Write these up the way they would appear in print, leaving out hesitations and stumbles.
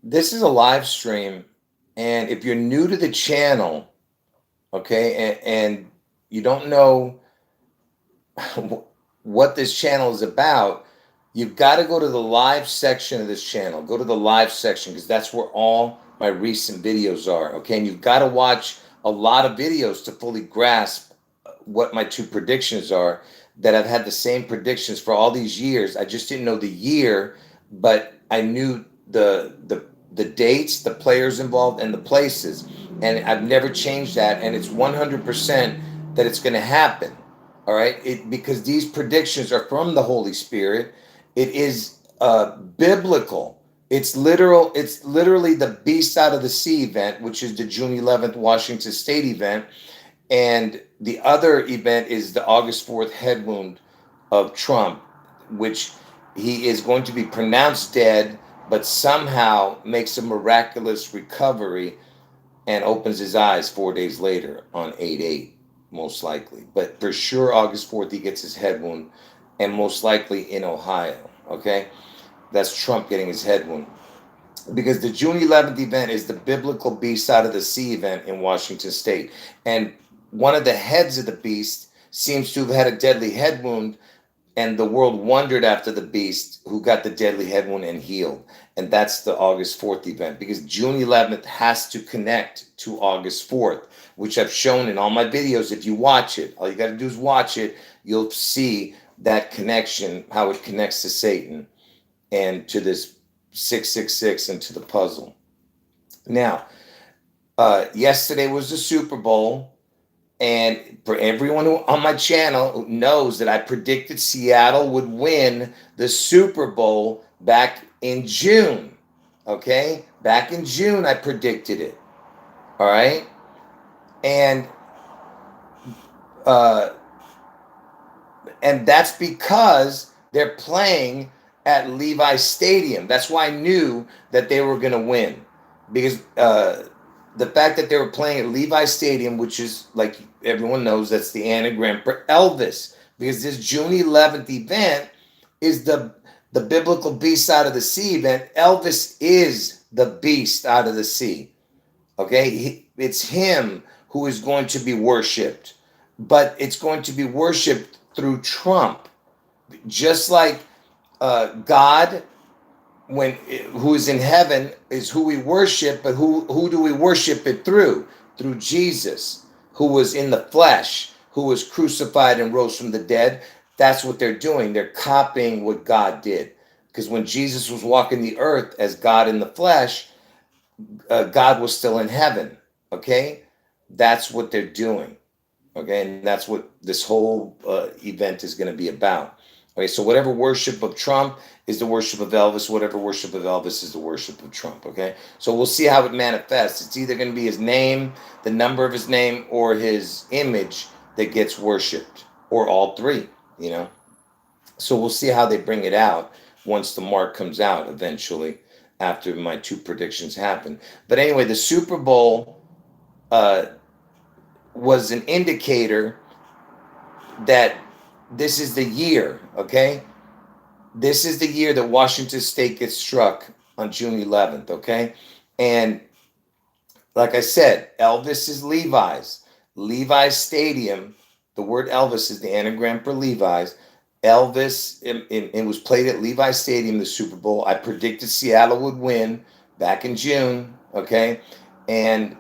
This is a live stream, and if you're new to the channel, okay, and you don't know what this channel is about, you've got to go to the live section of this channel. Go to the live section because that's where all my recent videos are, okay? And you've got to watch a lot of videos to fully grasp what my two predictions are that I've had the same predictions for all these years. I just didn't know the year, but I knew the dates, the players involved, and the places. And I've never changed that. And it's 100% that it's going to happen. All right. Because these predictions are from the Holy Spirit. It is biblical. It's literal. It's literally the Beast Out of the Sea event, which is the June 11th Washington State event. And the other event is the August 4th head wound of Trump, which he is going to be pronounced dead, but somehow makes a miraculous recovery and opens his eyes 4 days later on 8/8, most likely. But for sure, August 4th, he gets his head wound, and most likely in Ohio. Okay? That's Trump getting his head wound. Because the June 11th event is the biblical Beast Out of the Sea event in Washington State. And one of the heads of the beast seems to have had a deadly head wound, and the world wondered after the beast who got the deadly head wound and healed. And that's the August 4th event because June 11th has to connect to August 4th, which I've shown in all my videos. If you watch it, all you got to do is watch it. You'll see that connection, how it connects to Satan and to this 666 and to the puzzle. Now, yesterday was the Super Bowl. And for everyone who on my channel knows that I predicted Seattle would win the Super Bowl back in June. Okay? Back in June, I predicted it. All right? And uh, and that's because they're playing at Levi Stadium. That's why I knew that they were going to win. Because the fact that they were playing at Levi Stadium, which is, like everyone knows, that's the anagram for Elvis. Because this June 11th event is the biblical Beast Out of the Sea event. Elvis is the Beast Out of the Sea. Okay? It's him who is going to be worshipped. But it's going to be worshipped through Trump. Just like God, when who is in heaven is who we worship, but who do we worship it through? Through Jesus, who was in the flesh, who was crucified and rose from the dead. That's what they're doing. They're copying what God did. Because when Jesus was walking the earth as God in the flesh, God was still in heaven. Okay? That's what they're doing. Okay? And that's what this whole event is going to be about. Okay, so whatever worship of Trump is the worship of Elvis. Whatever worship of Elvis is the worship of Trump. Okay, so we'll see how it manifests. It's either going to be his name, the number of his name, or his image that gets worshipped, or all three. You know, so we'll see how they bring it out once the mark comes out eventually after my two predictions happen. But anyway, the Super Bowl uh, was an indicator that this is the year, okay? This is the year that Washington State gets struck on June 11th, okay? And like I said, Elvis is Levi's. Levi's Stadium, the word Elvis is the anagram for Levi's. Elvis, it was played at Levi's Stadium, the Super Bowl. I predicted Seattle would win back in June, okay? And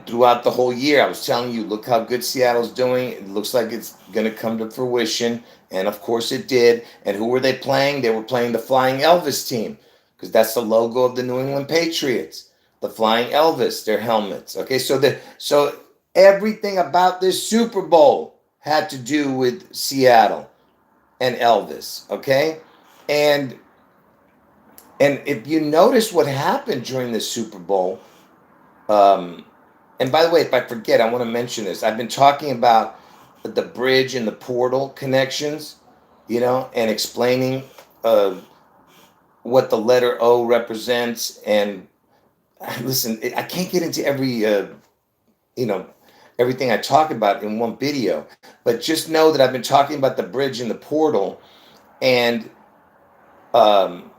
throughout the whole year, I was telling you, look how good Seattle's doing. It looks like it's going to come to fruition. And of course it did. And who were they playing? They were playing the Flying Elvis team because that's the logo of the New England Patriots. The Flying Elvis, their helmets. Okay, so everything about this Super Bowl had to do with Seattle and Elvis. Okay, and if you notice what happened during the Super Bowl, and by the way, if I forget, I want to mention this. I've been talking about the bridge and the portal connections, you know, and explaining what the letter O represents. And listen, I can't get into every, you know, everything I talk about in one video, but just know that I've been talking about the bridge and the portal, and um,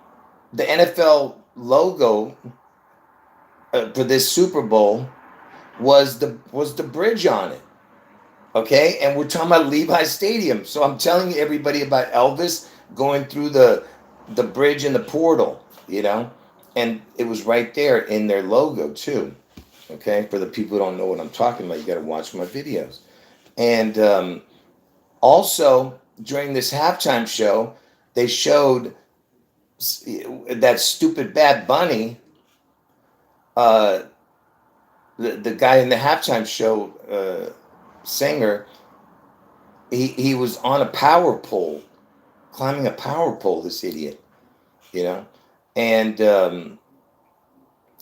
the NFL logo for this Super Bowl was the bridge on it. Okay, and we're talking about Levi Stadium. So I'm telling everybody about Elvis going through the bridge and the portal, and it was right there in their logo too. Okay, for the people who don't know what I'm talking about, you got to watch my videos. And also during this halftime show, they showed that stupid Bad Bunny, uh, the guy in the halftime show, singer. He was on a power pole, climbing a power pole. This idiot, you know, and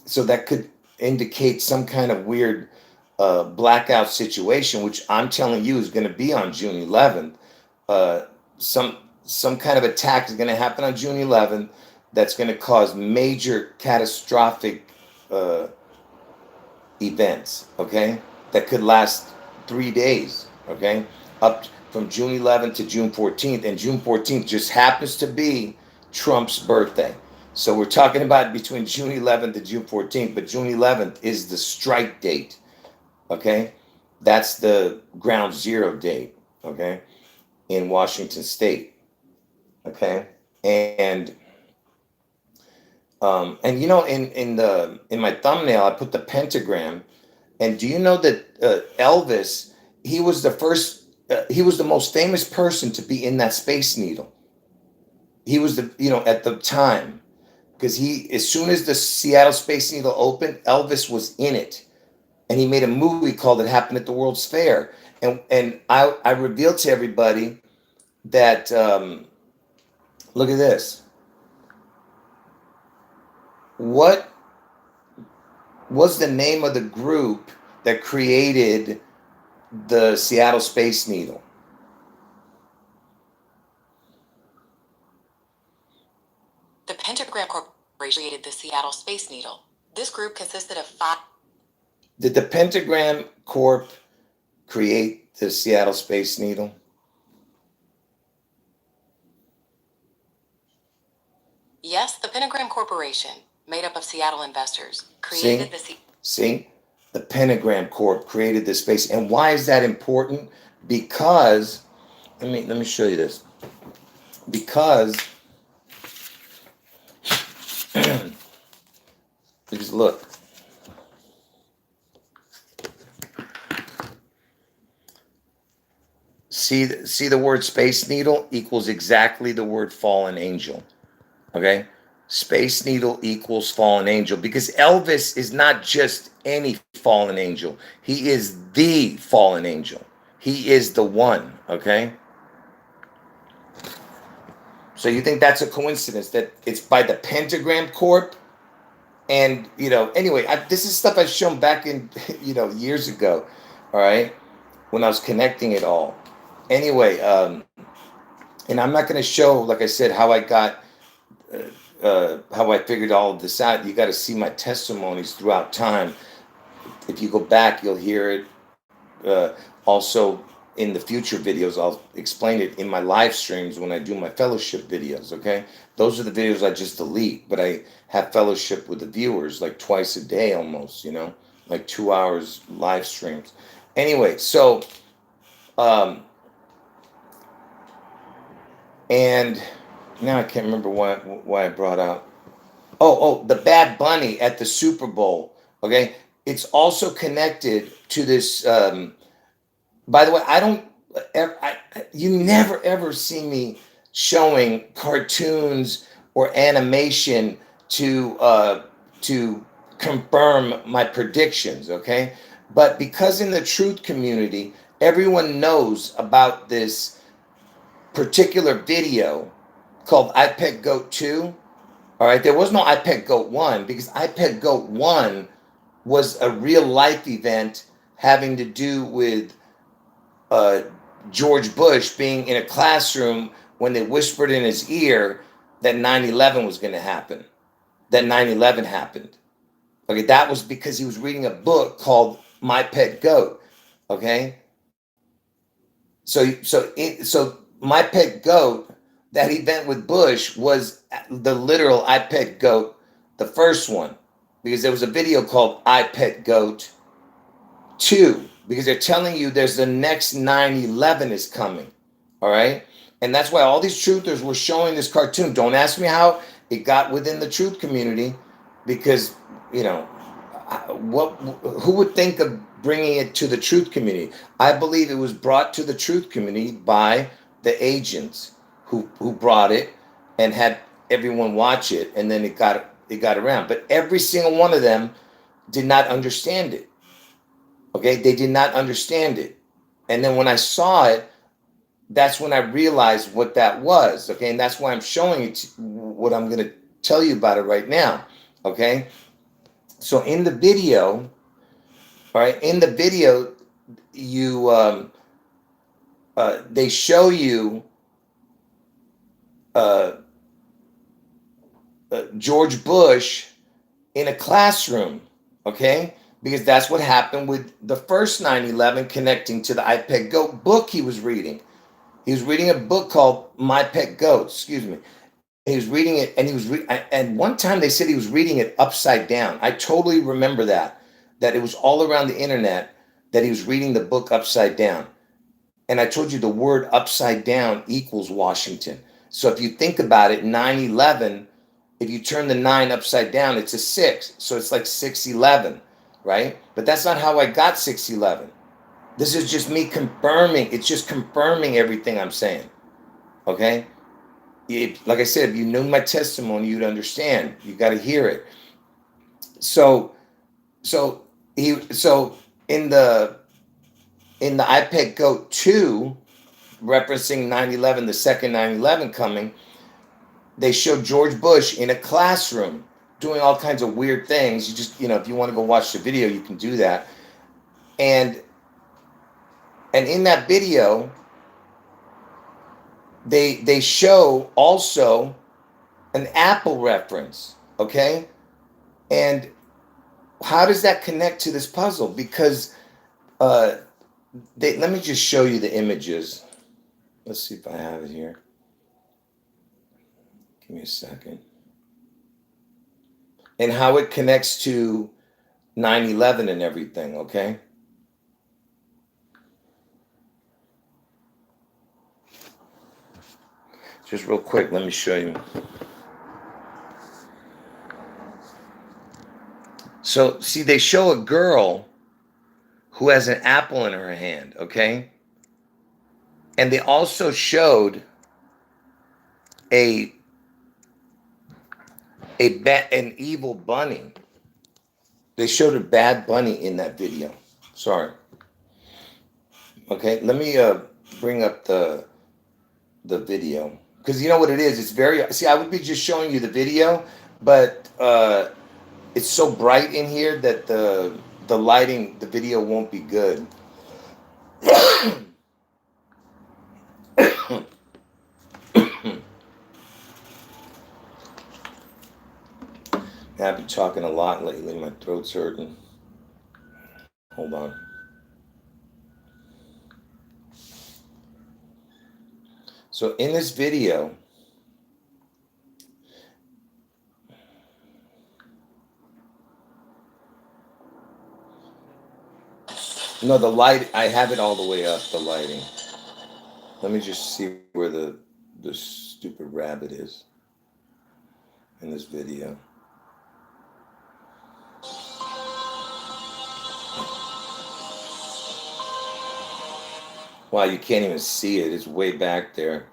so that could indicate some kind of weird blackout situation, which I'm telling you is going to be on June 11th. Uh, some kind of attack is going to happen on June 11th that's going to cause major catastrophic uh, events. Okay, that could last 3 days. Okay, up from June 11th to June 14th, and June 14th just happens to be Trump's birthday. So we're talking about between June 11th and June 14th, but June 11th is the strike date. Okay, that's the ground zero date. Okay, in Washington State. Okay, and in my thumbnail I put the pentagram. And do you know that Elvis, he was the first, he was the most famous person to be in that Space Needle. He was at the time, because as soon as the Seattle Space Needle opened, Elvis was in it, and he made a movie called "It Happened at the World's Fair." And I revealed to everybody that, look at this. What was the name of the group that created the Seattle Space Needle? The Pentagram Corporation created the Seattle Space Needle. This group consisted of 5. Did the Pentagram Corp create the Seattle Space Needle? Yes, the Pentagram Corporation, made up of Seattle investors, created See? The Pentagram Corp created this space. And why is that important? Because let me show you this. Because because look. See the word Space Needle equals exactly the word fallen angel. Okay? Space Needle equals fallen angel, because Elvis is not just any fallen angel. He is the fallen angel. He is the one, okay? So you think that's a coincidence that it's by the Pentagram Corp? And, anyway, this is stuff I've shown back in, years ago, all right, when I was connecting it all. Anyway, and I'm not going to show, like I said, how I got how I figured all of this out. You got to see my testimonies throughout time. If you go back, you'll hear it. Also, in the future videos, I'll explain it in my live streams when I do my fellowship videos. Okay, those are the videos I just delete, but I have fellowship with the viewers like twice a day, almost. Like 2 hours live streams. Anyway, so and now I can't remember why I brought out. Oh, the Bad Bunny at the Super Bowl. Okay, it's also connected to this. By the way, you never ever see me showing cartoons or animation to confirm my predictions. Okay, but because in the truth community, everyone knows about this particular video called iPet Goat 2. All right, there was no iPet Goat 1, because iPet Goat 1 was a real life event having to do with George Bush being in a classroom when they whispered in his ear that 9/11 was going to happen, that 9/11 happened. Okay, that was because he was reading a book called My Pet Goat. Okay, so My Pet Goat, that event with Bush, was the literal I Pet Goat The first one, because there was a video called I Pet Goat. 2, because they're telling you there's the next 9/11 is coming. All right. And that's why all these truthers were showing this cartoon. Don't ask me how it got within the truth community, because, you know, what, who would think of bringing it to the truth community? I believe it was brought to the truth community by the agents who brought it and had everyone watch it, and then it got around. But every single one of them did not understand it. Okay, they did not understand it. And then when I saw it, that's when I realized what that was. Okay, and that's why I'm showing you what I'm going to tell you about it right now. Okay, so in the video, all right, in the video, you they show you uh, George Bush in a classroom. Okay, because that's what happened with the first 9/11, connecting to the I Pet Goat book he was reading. He was reading a book called My Pet Goat. Excuse me. He was reading it, and and one time they said he was reading it upside down. I totally remember that. That it was all around the internet that he was reading the book upside down. And I told you the word upside down equals Washington. So if you think about it, 9/11, if you turn the 9 upside down, it's a 6. So it's like 6/11, right? But that's not how I got 6/11. This is just me confirming. It's just confirming everything I'm saying. Okay? Like I said, if you knew my testimony, you'd understand. You got to hear it. So, so in the I Pet Goat 2, referencing 9/11, the second 9/11 coming, they showed George Bush in a classroom doing all kinds of weird things. You just, if you want to go watch the video, you can do that. And in that video, they show also an Apple reference, okay? And how does that connect to this puzzle? Because let me just show you the images. Let's see if I have it here. Give me a second. And how it connects to 9/11 and everything, okay? Just real quick, let me show you. So, see, they show a girl who has an apple in her hand, okay? And they also showed an evil bunny. They showed a bad bunny in that video. Sorry. Okay, let me bring up the video, because you know what it is. It's very, see, I would be just showing you the video, but it's so bright in here that the lighting, the video won't be good. I've been talking a lot lately. My throat's hurting. Hold on. So in this video, no, the light, I have it all the way up, the lighting. Let me just see where the stupid rabbit is in this video. Wow, you can't even see it. It's way back there.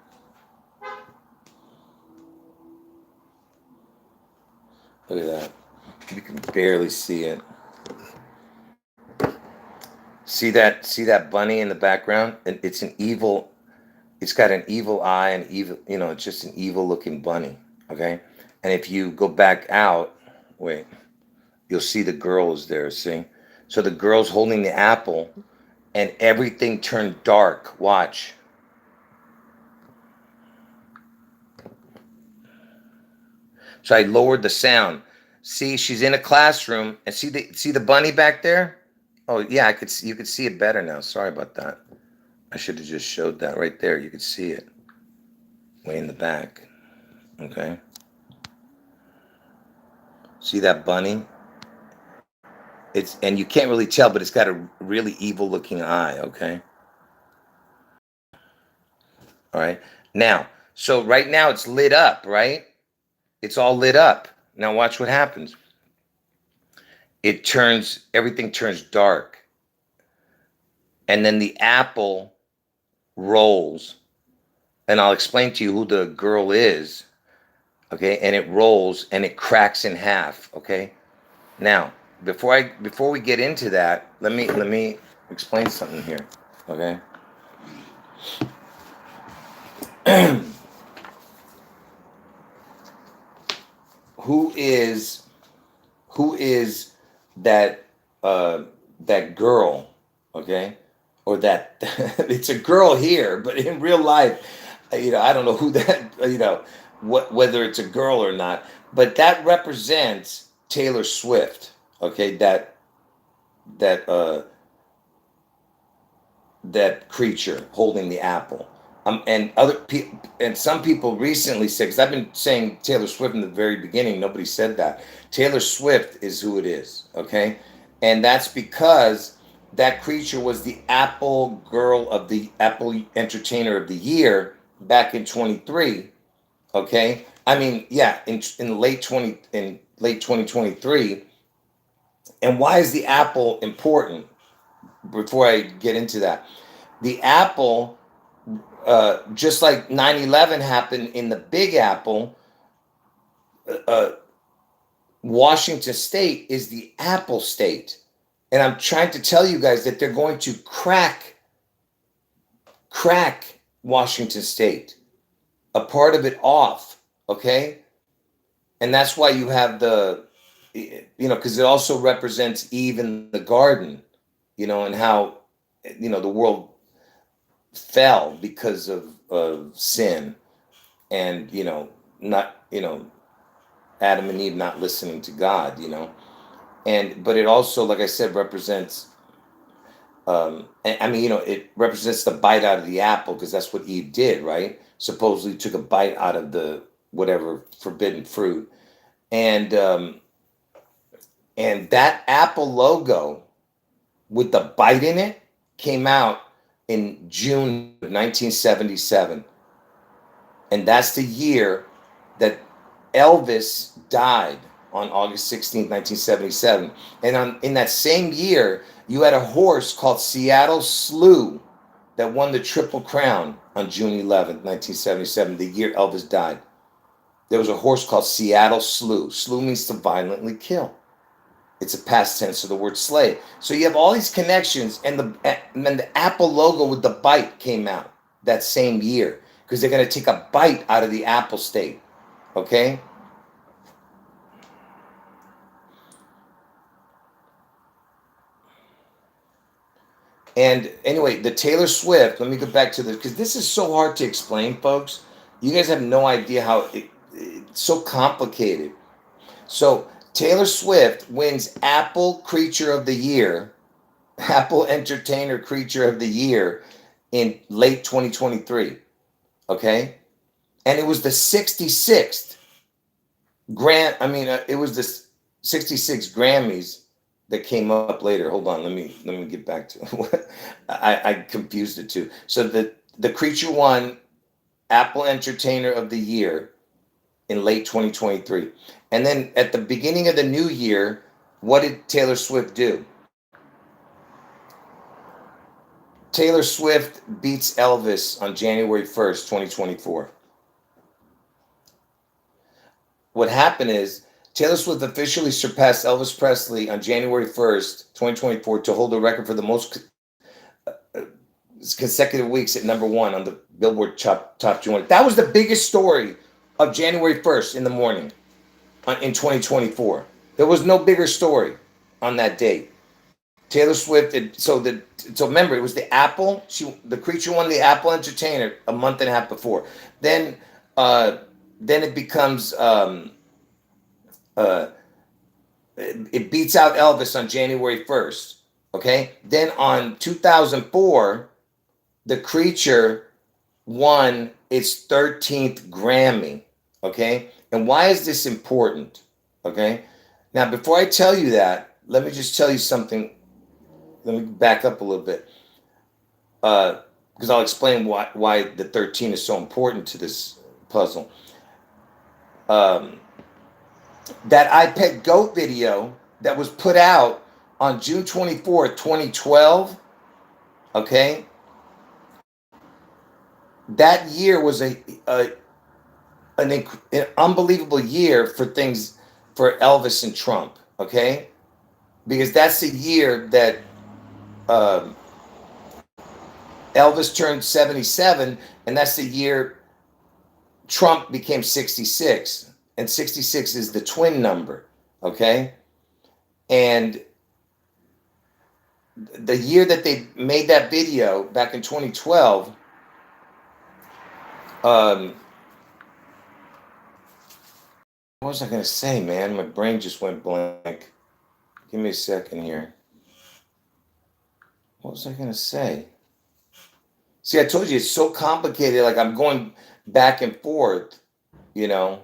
Look at that. You can barely see it. See that bunny in the background? And it's got an evil eye and evil, it's just an evil looking bunny. Okay. And if you go back out, wait, you'll see the girl is there. See? So the girl's holding the apple and everything turned dark. Watch. So I lowered the sound. See, she's in a classroom, and see the bunny back there? Oh yeah, you could see it better now. Sorry about that. I should have just showed that right there. You could see it way in the back. Okay. See that bunny? It's, and you can't really tell, but it's got a really evil looking eye, okay? All right. Now, so right now it's lit up, right? It's all lit up. Now watch what happens. Everything turns dark. And then the apple rolls. And I'll explain to you who the girl is, okay? And it rolls and it cracks in half, okay? Now, before we get into that, let me explain something here, okay? who is that that girl, okay? Or that it's a girl here, but in real life, I don't know who that, whether it's a girl or not, but that represents Taylor Swift, okay? That that creature holding the apple. And other people, and some people recently said, because I've been saying Taylor Swift from the very beginning, nobody said that. Taylor Swift is who it is, okay? And that's because that creature was the Apple Apple Entertainer of the Year back in 23, okay? I mean, yeah, in late 2023. And why is the Apple important? Before I get into that, the Apple, just like 9/11 happened in the Big Apple, Washington State is the Apple State. And I'm trying to tell you guys that they're going to crack Washington State, a part of it off, okay? And that's why you have because it also represents Eve in the garden, and how, the world fell because of sin, and not Adam and Eve not listening to God, but it also, like I said, represents it represents the bite out of the apple, because that's what Eve did, right? Supposedly took a bite out of the whatever forbidden fruit, and that Apple logo with the bite in it came out in June of 1977. And that's the year that Elvis died, on August 16th, 1977. And in that same year, you had a horse called Seattle Slew that won the Triple Crown on June 11th, 1977, the year Elvis died. There was a horse called Seattle Slew. Slew means to violently kill. It's a past tense of the word slay. So you have all these connections, and then the Apple logo with the bite came out that same year, because they're going to take a bite out of the Apple State, okay? And anyway, the Taylor Swift, let me get back to this, because this is so hard to explain, folks. You guys have no idea how it's so complicated. So Taylor Swift wins Apple Creature of the Year, Apple Entertainer Creature of the Year in late 2023, okay? And it was the 66th it was the 66 Grammys that came up later. Hold on, let me get back to what I confused the two. So the creature won Apple Entertainer of the Year in late 2023. And then at the beginning of the new year, what did Taylor Swift do? Taylor Swift beats Elvis on January 1st, 2024. What happened is Taylor Swift officially surpassed Elvis Presley on January 1st, 2024, to hold the record for the most consecutive weeks at number one on the Billboard Top 200. That was the biggest story of January 1st in the morning in 2024. There was no bigger story on that date. Taylor Swift, so remember, it was the Apple, the creature won the Apple Entertainer a month and a half before. Then it becomes, it beats out Elvis on January 1st, okay? Then on 2004, the creature won its 13th Grammy, okay? And why is this important, okay? Now, before I tell you that, let me just tell you something. Let me back up a little bit, because I'll explain why the 13 is so important to this puzzle. Um, that iPet Goat video that was put out on June 24th, 2012, okay? That year was an unbelievable year for things for Elvis and Trump, okay? Because that's the year that um, Elvis turned 77, and that's the year Trump became 66. And 66 is the twin number, okay? And the year that they made that video back in 2012, what was I going to say, man? My brain just went blank. Give me a second here. What was I going to say? See, I told you it's so complicated. Like I'm going back and forth, you know.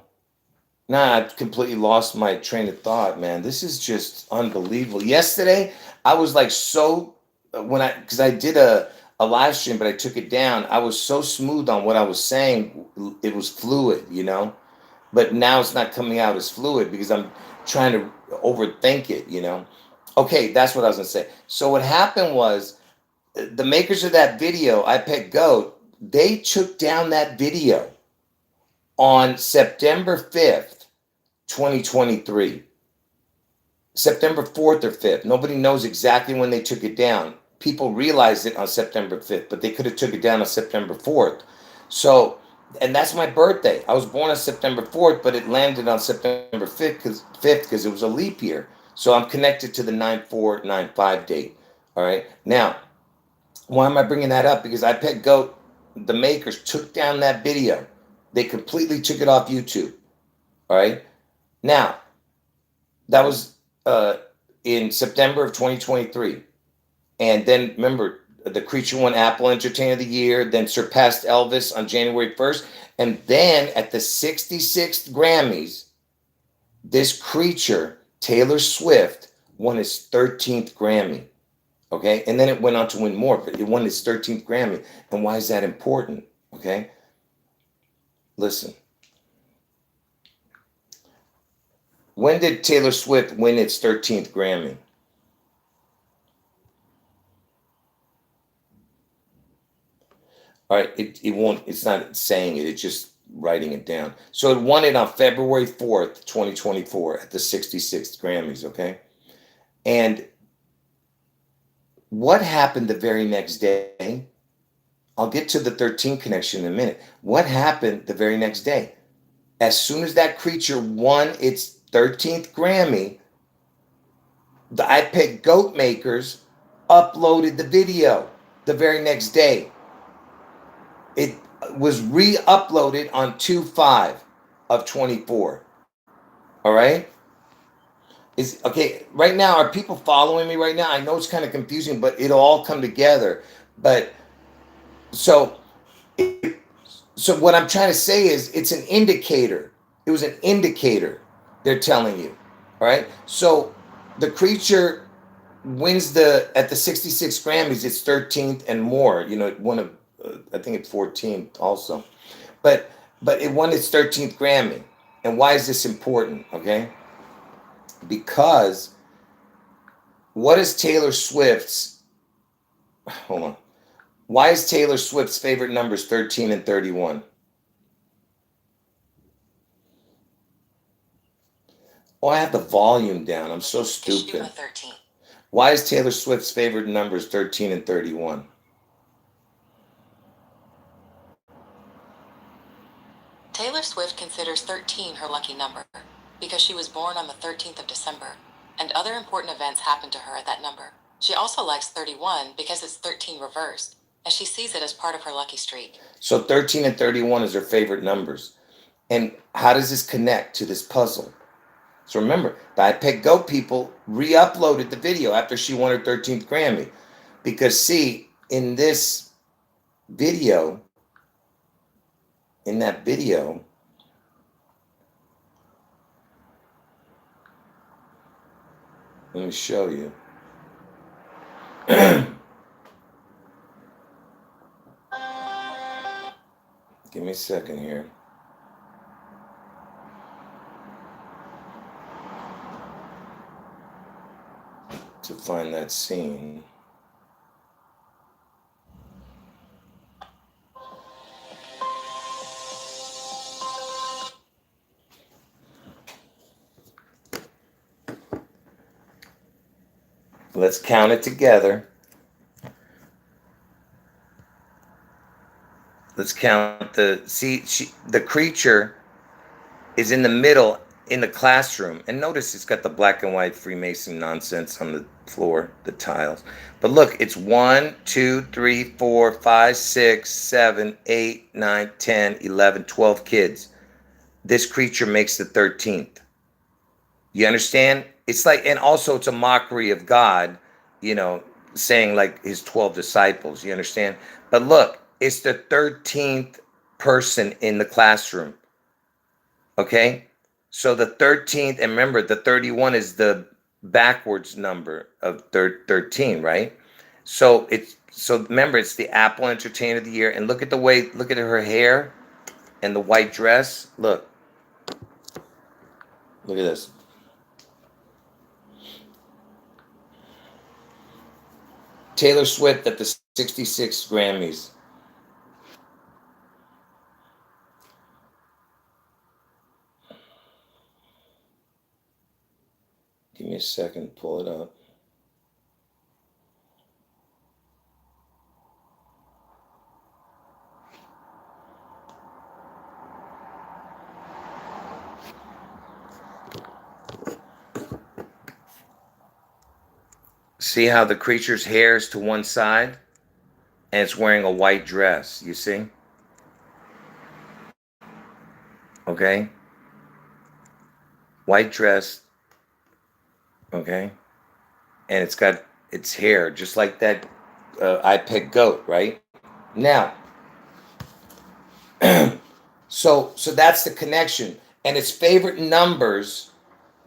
Nah, I've completely lost my train of thought, man. This is just unbelievable. Yesterday, I was like so because I did a live stream, but I took it down. I was so smooth on what I was saying. It was fluid, you know. But now it's not coming out as fluid because I'm trying to overthink it, you know. Okay, that's what I was gonna say. So what happened was the makers of that video, iPet Goat, they took down that video on September 5th, 2023. September 4th or 5th. Nobody knows exactly when they took it down. People realized it on September 5th, but they could have took it down on September 4th. So, and that's my birthday. I was born on September 4th, but it landed on September 5th because it was a leap year. So I'm connected to the 9495 date. All right. Now, why am I bringing that up? Because iPet Goat, the makers, took down that video. They completely took it off YouTube. All right. Now, that was in September of 2023. And then remember, the creature won Apple Entertainer of the Year, then surpassed Elvis on January 1st. And then at the 66th Grammys, this creature, Taylor Swift, won his 13th Grammy. Okay. And then it went on to win more, but it won his 13th Grammy. And why is that important? Okay. Listen. When did Taylor Swift win its 13th Grammy? All right, it won't, it's not saying it, it's just writing it down. So it won it on February 4th, 2024 at the 66th Grammys, okay? And what happened the very next day? I'll get to the 13 connection in a minute. What happened the very next day? As soon as that creature won its 13th Grammy, the iPet Goat makers uploaded the video the very next day. It was re-uploaded on 2/5 of 24. All right? Is okay, right now, are people following me right now? I know it's kind of confusing, but it'll all come together. But so so what I'm trying to say is it's an indicator. It was an indicator, they're telling you. All right? So the creature wins at the 66 Grammys, it's 13th and more. You know, it won I think it's 14th also. But it won its 13th Grammy. And why is this important? Okay? Because what is Taylor Swift's hold on. Why is Taylor Swift's favorite numbers 13 and 31? Oh, I have the volume down. I'm so stupid. 13. Why is Taylor Swift's favorite numbers 13 and 31? Taylor Swift considers 13 her lucky number because she was born on the 13th of December, and other important events happened to her at that number. She also likes 31 because it's 13 reversed, and she sees it as part of her lucky streak. So 13 and 31 is her favorite numbers. And how does this connect to this puzzle? So remember, the iPet Go people re-uploaded the video after she won her 13th Grammy. Because see, in this video, in that video, Let me show you. Give me a second here. To find that scene. Let's count it together. Let's count the creature is in the middle in the classroom. And notice it's got the black and white Freemason nonsense on the floor, the tiles. But look, it's 1, 2, 3, 4, 5, 6, 7, 8, 9, 10, 11, 12 kids. This creature makes the 13th. You understand? It's like, and also it's a mockery of God, saying like his 12 disciples. You understand? But look, it's the 13th person in the classroom. Okay? So the 13th, and remember, the 31 is the backwards number of 13, right? So remember, it's the Apple Entertainer of the Year. And look at her hair and the white dress. Look at this. Taylor Swift at the 66 Grammys. Give me a second, pull it up. See how the creature's hair is to one side? And it's wearing a white dress, you see? Okay? White dress, okay? And it's got its hair, just like that iPeg goat, right? Now, so that's the connection. And its favorite numbers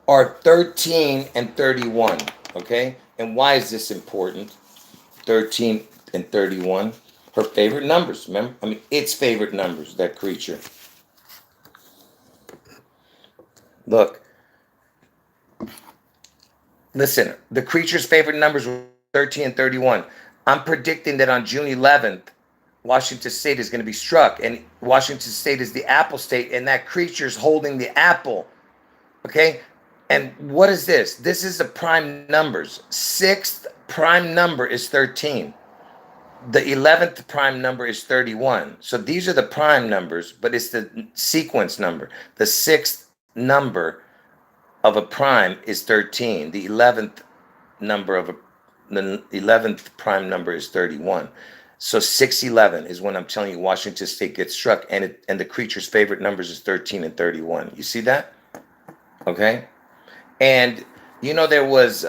are 13 and 31, okay? And why is this important? 13 and 31. Her favorite numbers, remember? I mean, its favorite numbers, that creature. Look. Listen, the creature's favorite numbers were 13 and 31. I'm predicting that on June 11th, Washington State is going to be struck. And Washington State is the apple state, and that creature's holding the apple. Okay? And what is this? This is the prime numbers. Sixth prime number is 13. The 11th prime number is 31. So these are the prime numbers, but it's the sequence number. The sixth number of a prime is 13. The 11th prime number is 31. So 611 is when I'm telling you Washington State gets struck, and the creature's favorite numbers is 13 and 31. You see that? Okay. And there was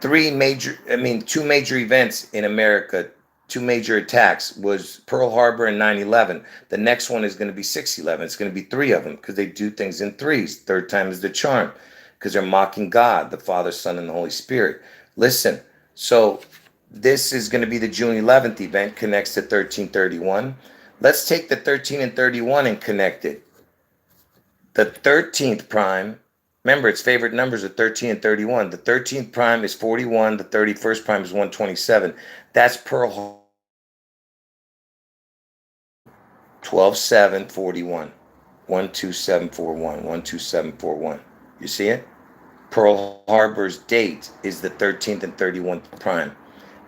two major events in America. Two major attacks was Pearl Harbor and 9/11. The next one is going to be 6/11. It's going to be three of them because they do things in threes. Third time is the charm because they're mocking God, the Father, Son, and the Holy Spirit. Listen, so this is going to be the June 11th event, connects to 1331. Let's take the 13 and 31 and connect it. The 13th prime, remember its favorite numbers are 13 and 31. The 13th prime is 41. The 31st prime is 127. That's Pearl Harbor. 12-7-41. 12741. 12741. You see it? Pearl Harbor's date is the 13th and 31st prime.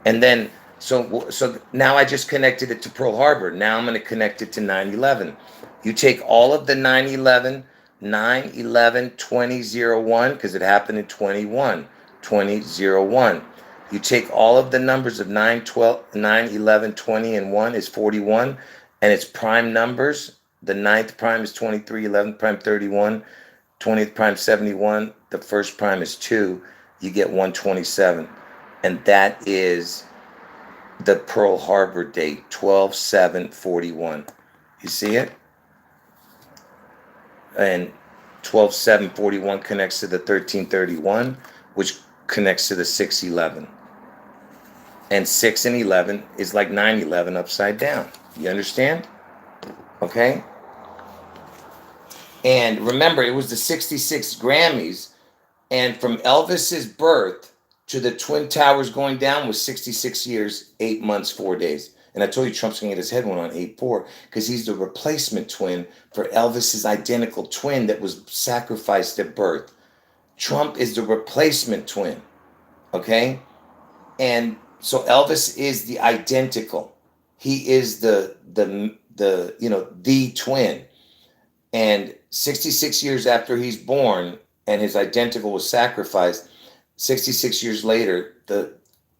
And then, so now I just connected it to Pearl Harbor. Now I'm going to connect it to 9/11. You take all of the 9/11, 2001, because it happened in 2001. You take all of the numbers of 9, 12, 9, 11, 20, and 1 is 41, and its prime numbers. The 9th prime is 23, 11th prime 31, 20th prime 71, the first prime is 2. You get 127. And that is the Pearl Harbor date, 12-7-41. You see it? And 12,741 connects to the 1331, which connects to the 611. And 6 and 11 is like 9/11 upside down. You understand? Okay? And remember, it was the 66 Grammys. And from Elvis's birth to the Twin Towers going down was 66 years, 8 months, 4 days. And I told you Trump's going to get his head one on 8/4 because he's the replacement twin for Elvis's identical twin that was sacrificed at birth. Trump is the replacement twin. Okay? And so Elvis is the identical. He is the twin. And 66 years after he's born and his identical was sacrificed, 66 years later, the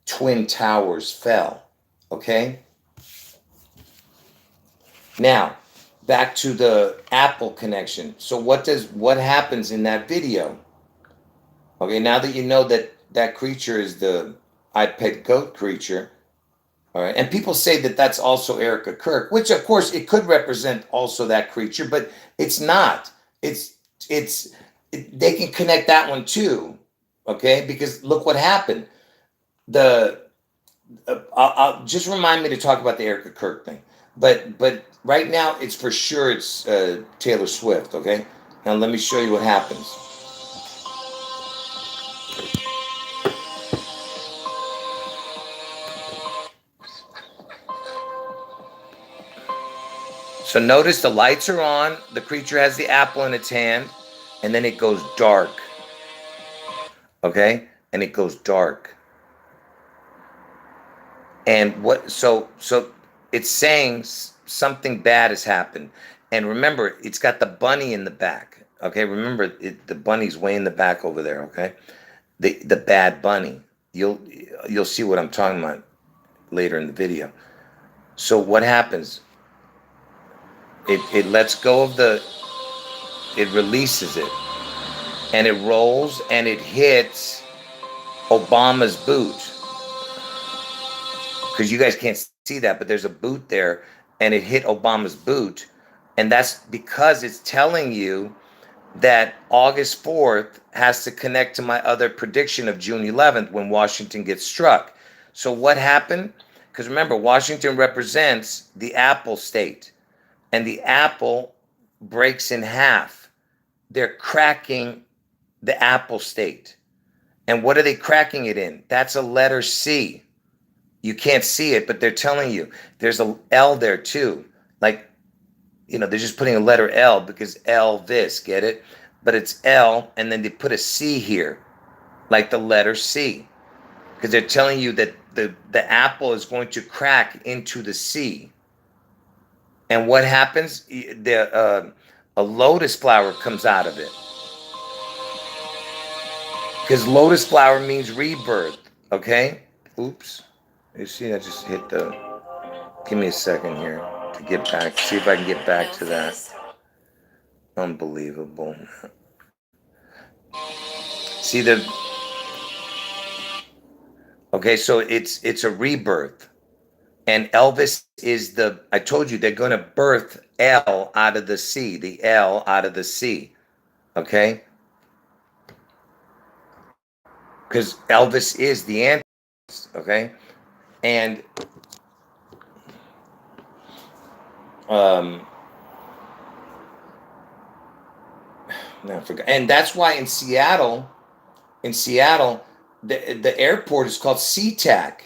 Twin Towers fell. Okay? Now, back to the Apple connection. So what happens in that video? Okay, now that you know that that creature is the iPet goat creature, all right, and people say that that's also Erica Kirk, which of course it could represent also that creature, but it's not. They can connect that one too, okay? Because look what happened. I'll just remind me to talk about the Erica Kirk thing, but right now it's for sure it's Taylor Swift, okay? Now let me show you what happens. So notice the lights are on, the creature has the apple in its hand, and then it goes dark. Okay? And it goes dark. And so it's saying something bad has happened. And remember, it's got the bunny in the back. Okay? Remember, the bunny's way in the back over there, okay? The bad bunny. You'll see what I'm talking about later in the video. So what happens? It lets go of it releases it, and it rolls and it hits Obama's boot. Because you guys can't see that, but there's a boot there, and it hit Obama's boot. And that's because it's telling you that August 4th has to connect to my other prediction of June 11th when Washington gets struck. So what happened? Because remember, Washington represents the Apple state. And the apple breaks in half. They're cracking the Apple state. And what are they cracking it in? That's a letter C. You can't see it, but they're telling you there's a L there too. Like, they're just putting a letter L because Elvis, get it? But it's L, and then they put a C here, like the letter C. Because they're telling you that the apple is going to crack into the C. And what happens? A lotus flower comes out of it. Because lotus flower means rebirth, okay? Oops. You see, I just hit give me a second here to get back. See if I can get back to that. Unbelievable. See okay, so it's a rebirth. And Elvis is I told you they're going to birth L out of the C, the L out of the C, okay? Because Elvis is the Antichrist, okay? And I forgot. And that's why in Seattle, the airport is called SeaTac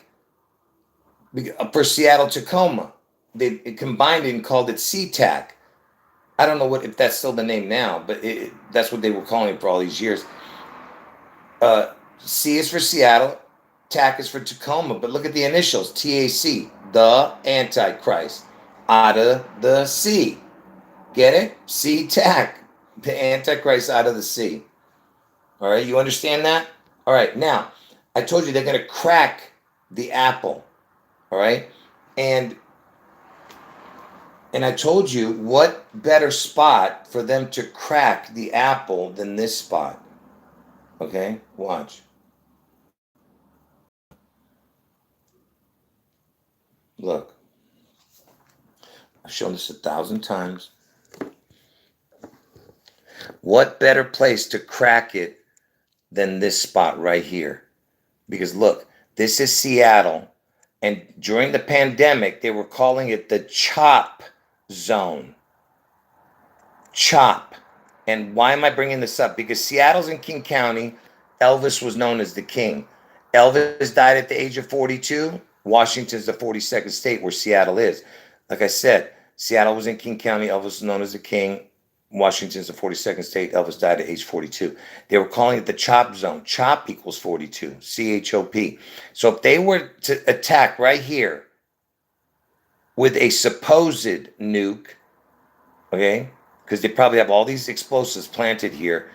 for Seattle Tacoma. They combined it and called it SeaTac. I don't know if that's still the name now, but that's what they were calling it for all these years. C is for Seattle, TAC is for Tacoma, but look at the initials, TAC, the Antichrist, out of the sea. Get it? SeaTac, the Antichrist out of the sea. All right, you understand that? All right, now, I told you they're going to crack the apple. All right, and I told you what better spot for them to crack the apple than this spot. Okay, watch. Look, I've shown this 1,000 times. What better place to crack it than this spot right here? Because look, this is Seattle. And during the pandemic, they were calling it the CHOP zone. CHOP. And why am I bringing this up? Because Seattle's in King County. Elvis was known as the king. Elvis died at the age of 42. Washington's the 42nd state where Seattle is. Like I said, Seattle was in King County. Elvis was known as the king. Washington's the 42nd state. Elvis died at age 42. They were calling it the CHOP zone. CHOP equals 42. CHOP. So if they were to attack right here with a supposed nuke, okay, because they probably have all these explosives planted here.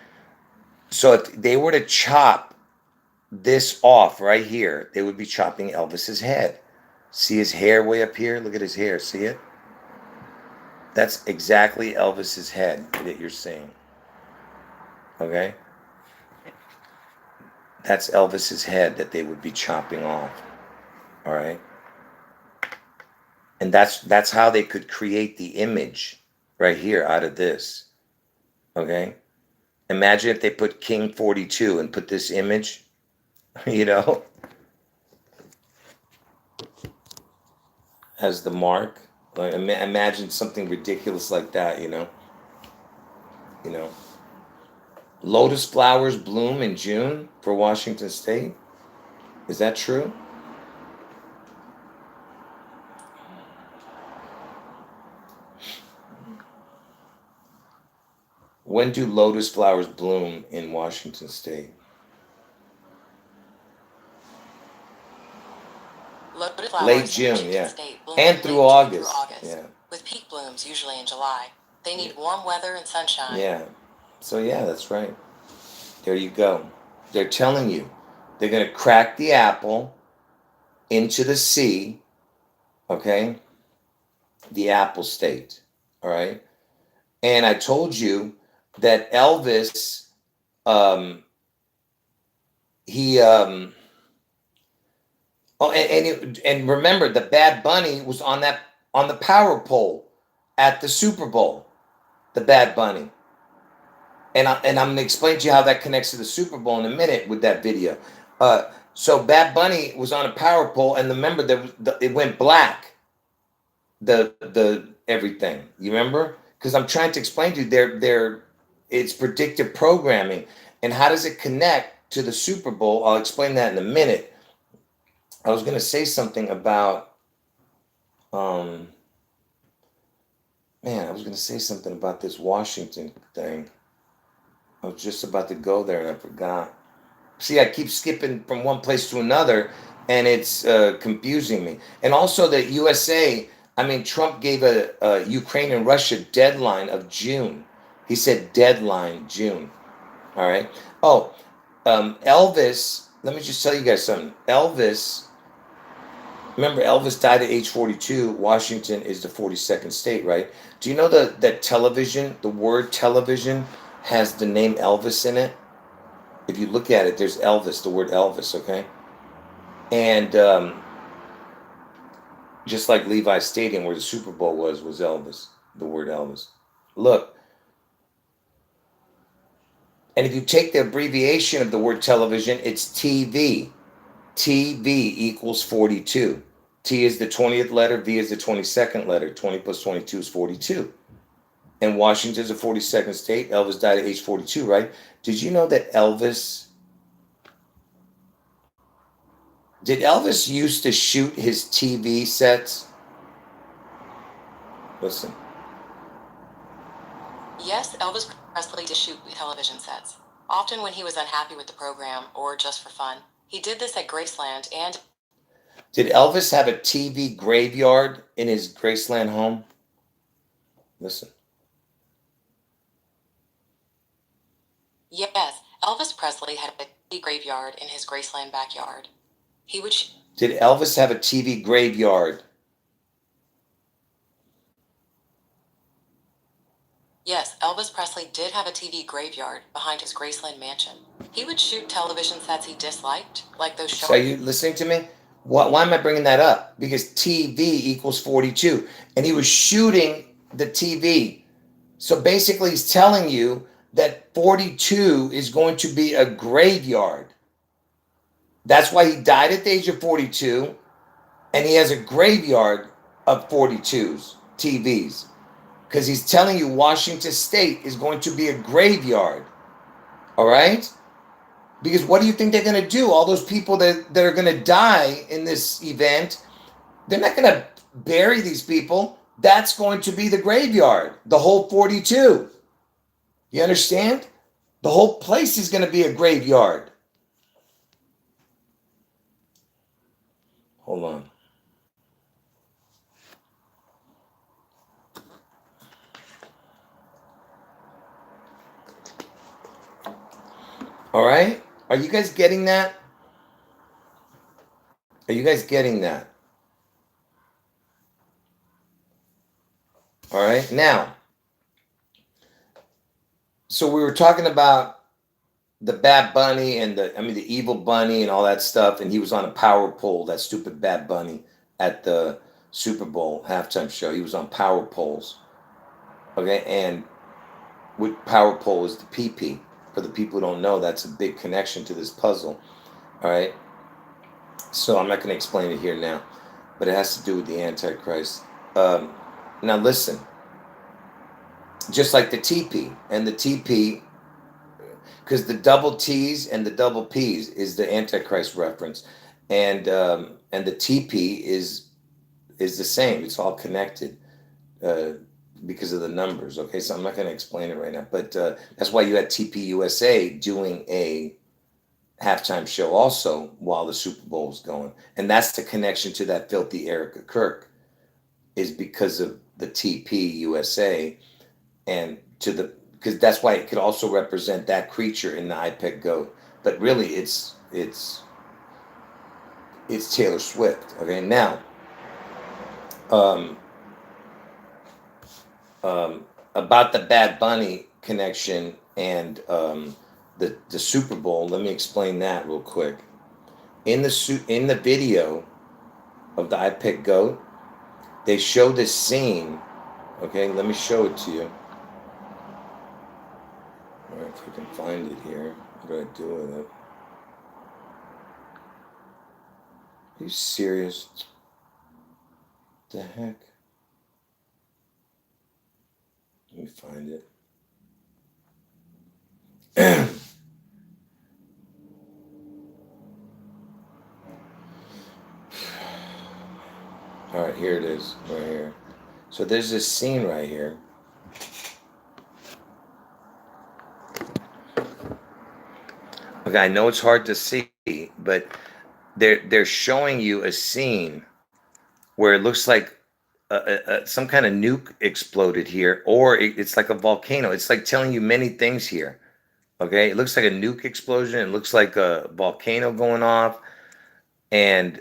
So if they were to chop this off right here, they would be chopping Elvis's head. See his hair way up here? Look at his hair. See it? That's exactly Elvis's head that you're seeing. Okay? That's Elvis's head that they would be chopping off. All right? And that's how they could create the image right here out of this. Okay? Imagine if they put King 42 and put this image, you know, as the mark. Like, imagine something ridiculous like that, you know. Lotus flowers bloom in June for Washington State. Is that true? When do lotus flowers bloom in Washington State? Lotus flowers Late in June, Washington yeah. State bloom And from through late June August. Yeah. with peak blooms usually in July. They need warm weather and sunshine. Yeah. So yeah, that's right. There you go. They're telling you they're going to crack the apple into the sea, okay? The apple state, all right? And I told you that Elvis, and remember, the Bad Bunny was on the power pole at the Super Bowl. The Bad Bunny, and I'm gonna explain to you how that connects to the Super Bowl in a minute with that video. So Bad Bunny was on a power pole, and remember it went black. The everything, you remember? Because I'm trying to explain to you, it's predictive programming, and how does it connect to the Super Bowl? I'll explain that in a minute. I was going to say something about, I was going to say something about this Washington thing. I was just about to go there and I forgot. See, I keep skipping from one place to another, and it's confusing me. And also the USA, Trump gave a Ukraine and Russia deadline of June. He said deadline June. All right. Oh, Elvis, let me just tell you guys something. Remember, Elvis died at age 42. Washington is the 42nd state, right? Do you know that television, the word television, has the name Elvis in it? If you look at it, there's Elvis, the word Elvis, okay? And just like Levi's Stadium, where the Super Bowl was Elvis, the word Elvis. Look. And if you take the abbreviation of the word television, it's TV. TV equals 42. T is the 20th letter, V is the 22nd letter. 20 plus 22 is 42. And Washington's a 42nd state. Elvis died at age 42, right? Did you know that Did Elvis used to shoot his TV sets? Listen. Yes, Elvis Presley did shoot television sets, often when he was unhappy with the program or just for fun. He did this at Graceland and... Did Elvis have a TV graveyard in his Graceland home? Listen. Yes, Elvis Presley had a TV graveyard in his Graceland backyard. Did Elvis have a TV graveyard? Yes, Elvis Presley did have a TV graveyard behind his Graceland mansion. He would shoot television sets he disliked, like those shows. So are you listening to me? Why am I bringing that up? Because TV equals 42. And he was shooting the TV. So basically he's telling you that 42 is going to be a graveyard. That's why he died at the age of 42, and he has a graveyard of 42s, TVs, because he's telling you Washington State is going to be a graveyard. All right? Because what do you think they're going to do? All those people that are going to die in this event, they're not going to bury these people. That's going to be the graveyard, the whole 42. You understand? The whole place is going to be a graveyard. Hold on. All right? Are you guys getting that? Are you guys getting that? All right? Now, so we were talking about the Bad Bunny and the evil bunny and all that stuff, and he was on a power pole, that stupid Bad Bunny at the Super Bowl halftime show. He was on power poles. Okay, and with power pole is the PP. For the people who don't know, that's a big connection to this puzzle. All right. So I'm not going to explain it here now, but it has to do with the Antichrist. Now listen, just like the TP and the TP, because the double T's and the double P's is the Antichrist reference, and the TP is the same. It's all connected. Because of the numbers. Okay, so I'm not going to explain it right now, but that's why you had TP USA doing a halftime show also while the Super Bowl was going, and that's the connection to that filthy Erica Kirk, is because of the TP USA, and to the because that's why it could also represent that creature in the iPet goat, but really it's Taylor Swift. Okay, now. About the Bad Bunny connection and the Super Bowl. Let me explain that real quick. In the video of the I Pick Goat, they show this scene. Okay, let me show it to you. All right, if we can find it here. What do I do with it? Are you serious? What the heck? Let me find it. All right, here it is, right here. So there's this scene right here. Okay, I know it's hard to see, but they're showing you a scene where it looks like some kind of nuke exploded here, or it's like a volcano. It's like telling you many things here. Okay, it looks like a nuke explosion. It looks like a volcano going off, and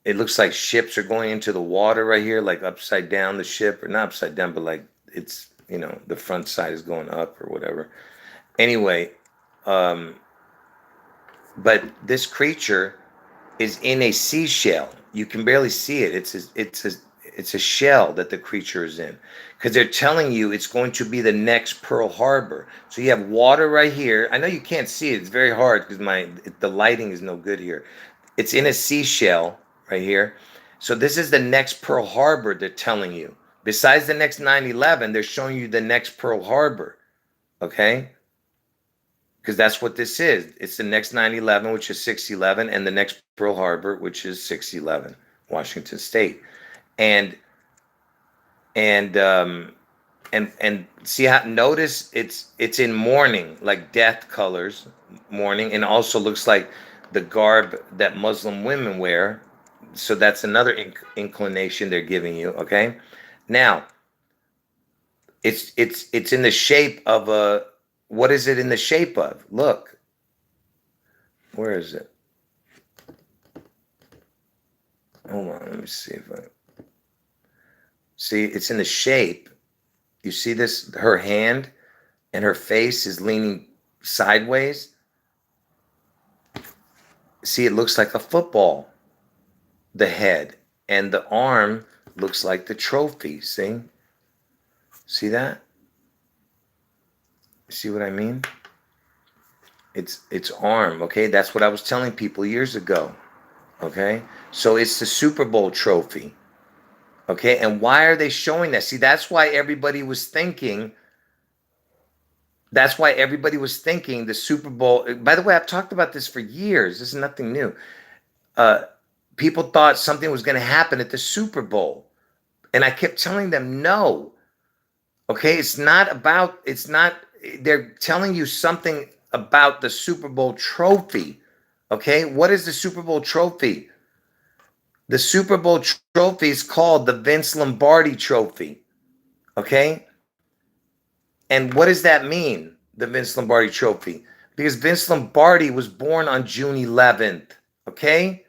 it looks like ships are going into the water right here, like upside down the ship, or not upside down, but like it's, the front side is going up or whatever. Anyway, but this creature is in a seashell. You can barely see it. It's a shell that the creature is in, because they're telling you it's going to be the next Pearl Harbor. So you have water right here. I know you can't see it. It's very hard because the lighting is no good here. It's in a seashell right here. So this is the next Pearl Harbor, they're telling you. Besides the next 9/11, they're showing you the next Pearl Harbor. Okay? Because that's what this is. It's the next 9/11, which is 6/11, and the next Pearl Harbor, which is 6/11, Washington State. And see how, notice it's in mourning, like death colors, mourning, and also looks like the garb that Muslim women wear. So that's another inclination they're giving you. Okay, now it's in the shape of a. What is it in the shape of? Look, where is it? Hold on, let me see if I see. It's in the shape. You see this? Her hand and her face is leaning sideways. See, it looks like a football. The head and the arm looks like the trophy. See that? See what I mean? It's arm, okay? That's what I was telling people years ago. Okay? So it's the Super Bowl trophy. Okay? And why are they showing that? See, that's why everybody was thinking the Super Bowl. By the way, I've talked about this for years. This is nothing new. People thought something was going to happen at the Super Bowl. And I kept telling them, no. Okay? They're telling you something about the Super Bowl trophy. Okay? What is the Super Bowl trophy? The Super Bowl trophy is called the Vince Lombardi Trophy. Okay? And what does that mean, the Vince Lombardi Trophy? Because Vince Lombardi was born on June 11th. Okay?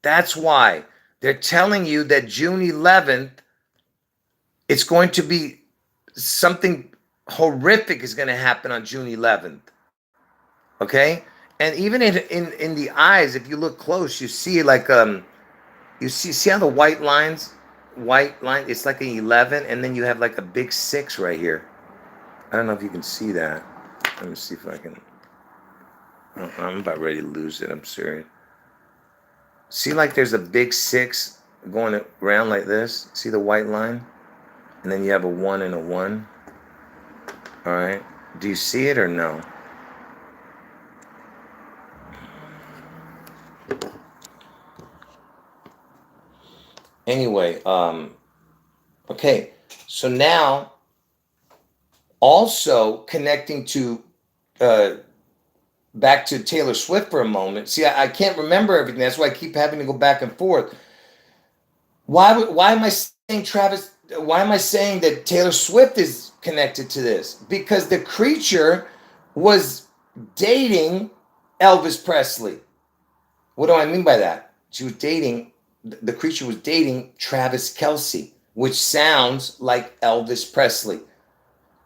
That's why they're telling you that June 11th, it's going to be something horrific is going to happen on June 11th. Okay? And even in the eyes, if you look close, you see like you see how the white line, it's like an 11, and then you have like a big 6 right here. I don't know if you can see that. Let me see if I can. I'm about ready to lose it. I'm serious. See, like there's a big 6 going around like this. See the white line? And then you have a 1 and a 1. All right. Do you see it or no? Anyway, okay. So now, also connecting to back to Taylor Swift for a moment. See, I can't remember everything. That's why I keep having to go back and forth. Why am I saying Travis? Why am I saying that Taylor Swift is connected to this? Because the creature was dating Elvis Presley. What do I mean by that? The creature was dating Travis Kelce, which sounds like Elvis Presley.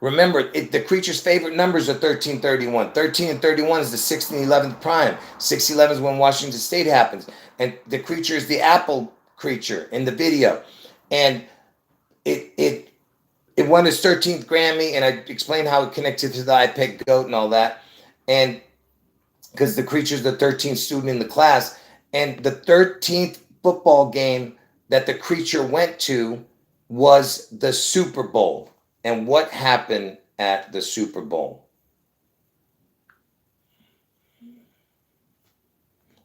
Remember, the creature's favorite numbers are 1331. 13 and 31 is the 6th and 11th prime. 611 is when Washington State happens. And the creature is the apple creature in the video. And it won its 13th Grammy, and I explained how it connected to the iPeg goat and all that. And because the creature's the 13th student in the class. And the 13th football game that the creature went to was the Super Bowl. And what happened at the Super Bowl?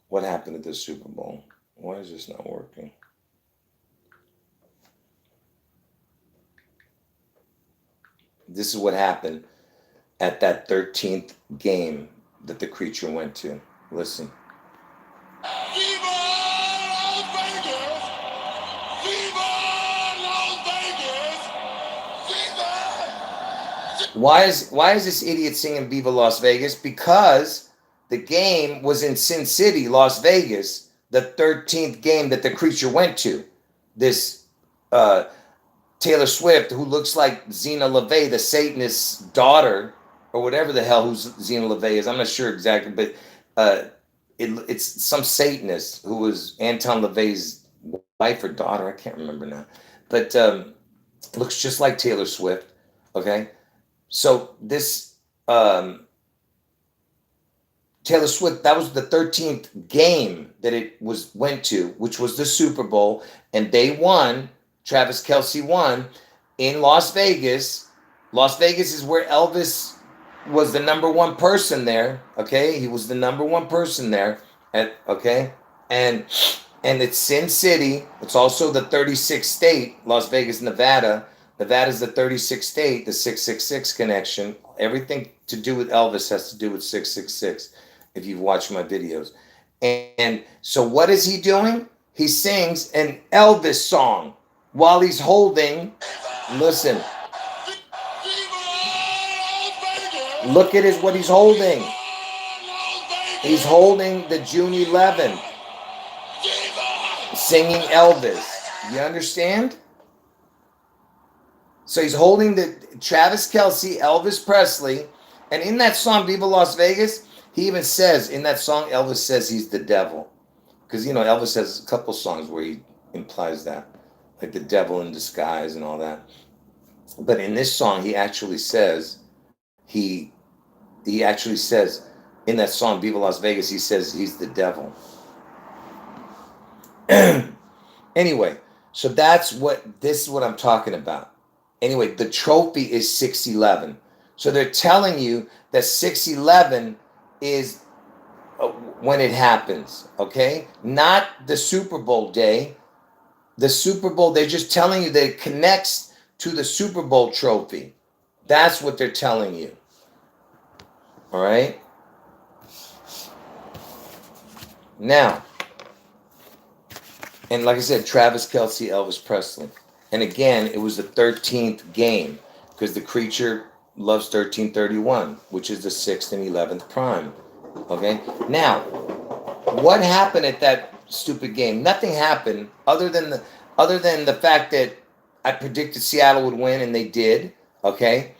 What happened at the Super Bowl? Why is this not working? This is what happened at that 13th game that the creature went to. Listen. Viva Las Vegas! Viva Las Vegas! Viva! Why is this idiot singing Viva Las Vegas? Because the game was in Sin City, Las Vegas, the 13th game that the creature went to. This Taylor Swift, who looks like Zena LaVey, the Satanist's daughter, or whatever the hell who's Zena LaVey is. I'm not sure exactly, but it's some Satanist who was Anton LaVey's wife or daughter. I can't remember now. But looks just like Taylor Swift. Okay? So this Taylor Swift, that was the 13th game that it went to, which was the Super Bowl, and they won. Travis Kelce won in Las Vegas. Las Vegas is where Elvis was the number one person there. Okay, he was the number one person there. And it's Sin City. It's also the 36th state, Las Vegas, Nevada. Nevada's the 36th state, the 666 connection. Everything to do with Elvis has to do with 666. If you've watched my videos, and so what is he doing? He sings an Elvis song while he's holding. Listen. Look at what he's holding. He's holding the June 11th, singing Elvis. You understand? So he's holding the Travis Kelce, Elvis Presley, and in that song, Viva Las Vegas, he even says, in that song, Elvis says he's the devil. Because, Elvis has a couple songs where he implies that, like the devil in disguise and all that. But in this song, he actually says he He actually says in that song, Viva Las Vegas, he says he's the devil. Anyway, so this is what I'm talking about. Anyway, the trophy is 611. So they're telling you that 611 is when it happens, okay? Not the Super Bowl day. The Super Bowl, they're just telling you that it connects to the Super Bowl trophy. That's what they're telling you. All right? Now, and like I said, Travis Kelce, Elvis Presley. And again, it was the 13th game because the creature loves 1331, which is the 6th and 11th prime. Okay? Now, what happened at that stupid game? Nothing happened other than the fact that I predicted Seattle would win and they did. Okay?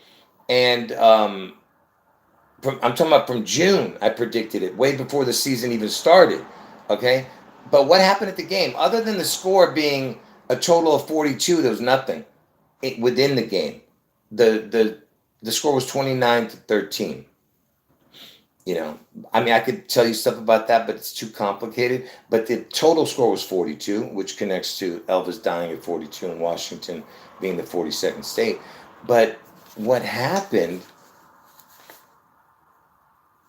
And I'm talking about from June, I predicted it way before the season even started. Okay? But what happened at the game? Other than the score being a total of 42, there was nothing within the game. The score was 29-13. You know, I mean, I could tell you stuff about that, but it's too complicated. But the total score was 42, which connects to Elvis dying at 42 and Washington being the 42nd state. But what happened,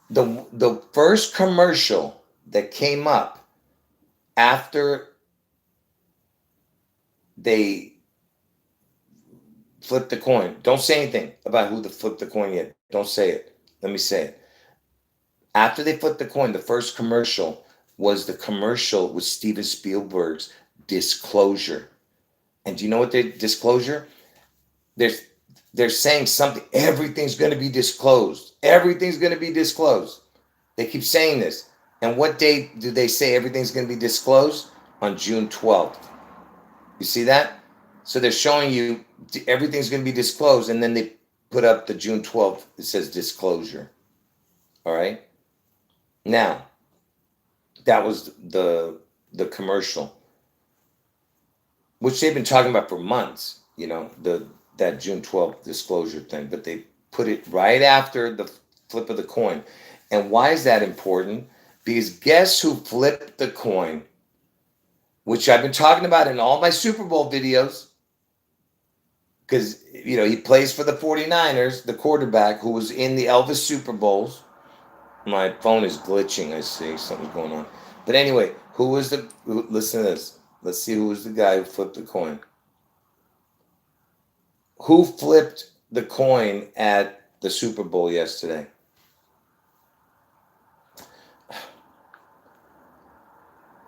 the first commercial that came up after they flipped the coin. Don't say anything about who flipped the coin yet. Don't say it. Let me say it. After they flipped the coin, the first commercial was the commercial with Steven Spielberg's Disclosure. And do you know what the disclosure? They're saying something. Everything's going to be disclosed. Everything's going to be disclosed. They keep saying this. And what date do they say everything's going to be disclosed? On June 12th. You see that? So they're showing you everything's going to be disclosed, and then they put up the June 12th. It says disclosure. All right? Now, that was the commercial, which they've been talking about for months, you know, that June 12th disclosure thing, but they put it right after the flip of the coin. And why is that important? Because guess who flipped the coin, which I've been talking about in all my Super Bowl videos, because, you know, he plays for the 49ers, the quarterback who was in the Elvis Super Bowls. My phone is glitching, I see. Something's going on. But anyway, listen to this. Let's see who was the guy who flipped the coin. Who flipped the coin at the Super Bowl yesterday?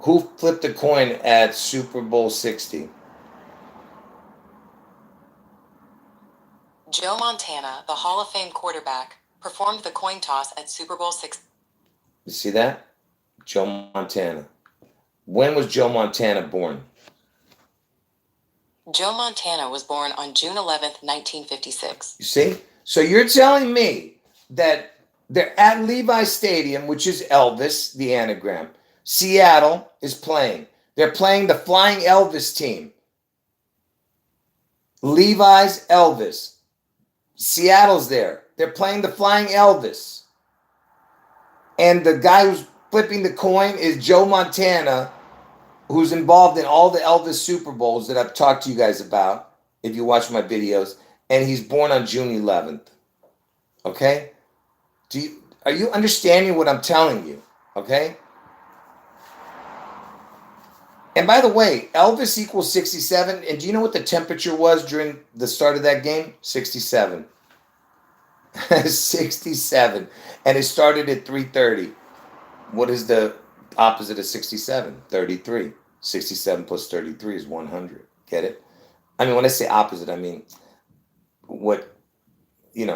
Who flipped the coin at Super Bowl 60? Joe Montana, the Hall of Fame quarterback, performed the coin toss at Super Bowl 60. You see that? Joe Montana. When was Joe Montana born? Joe Montana was born on June 11th, 1956. You see? So you're telling me that they're at Levi Stadium, which is Elvis, the anagram. Seattle is playing. They're playing the Flying Elvis team. Levi's Elvis. Seattle's there. They're playing the Flying Elvis. And the guy who's flipping the coin is Joe Montana, who's involved in all the Elvis Super Bowls that I've talked to you guys about, if you watch my videos. And he's born on June 11th. Okay? Are you understanding what I'm telling you? Okay? And by the way, Elvis equals 67. And do you know what the temperature was during the start of that game? 67. 67. And it started at 3:30. What is the opposite of 67? 33. 67 plus 33 is 100. Get it? I mean, when I say opposite, I mean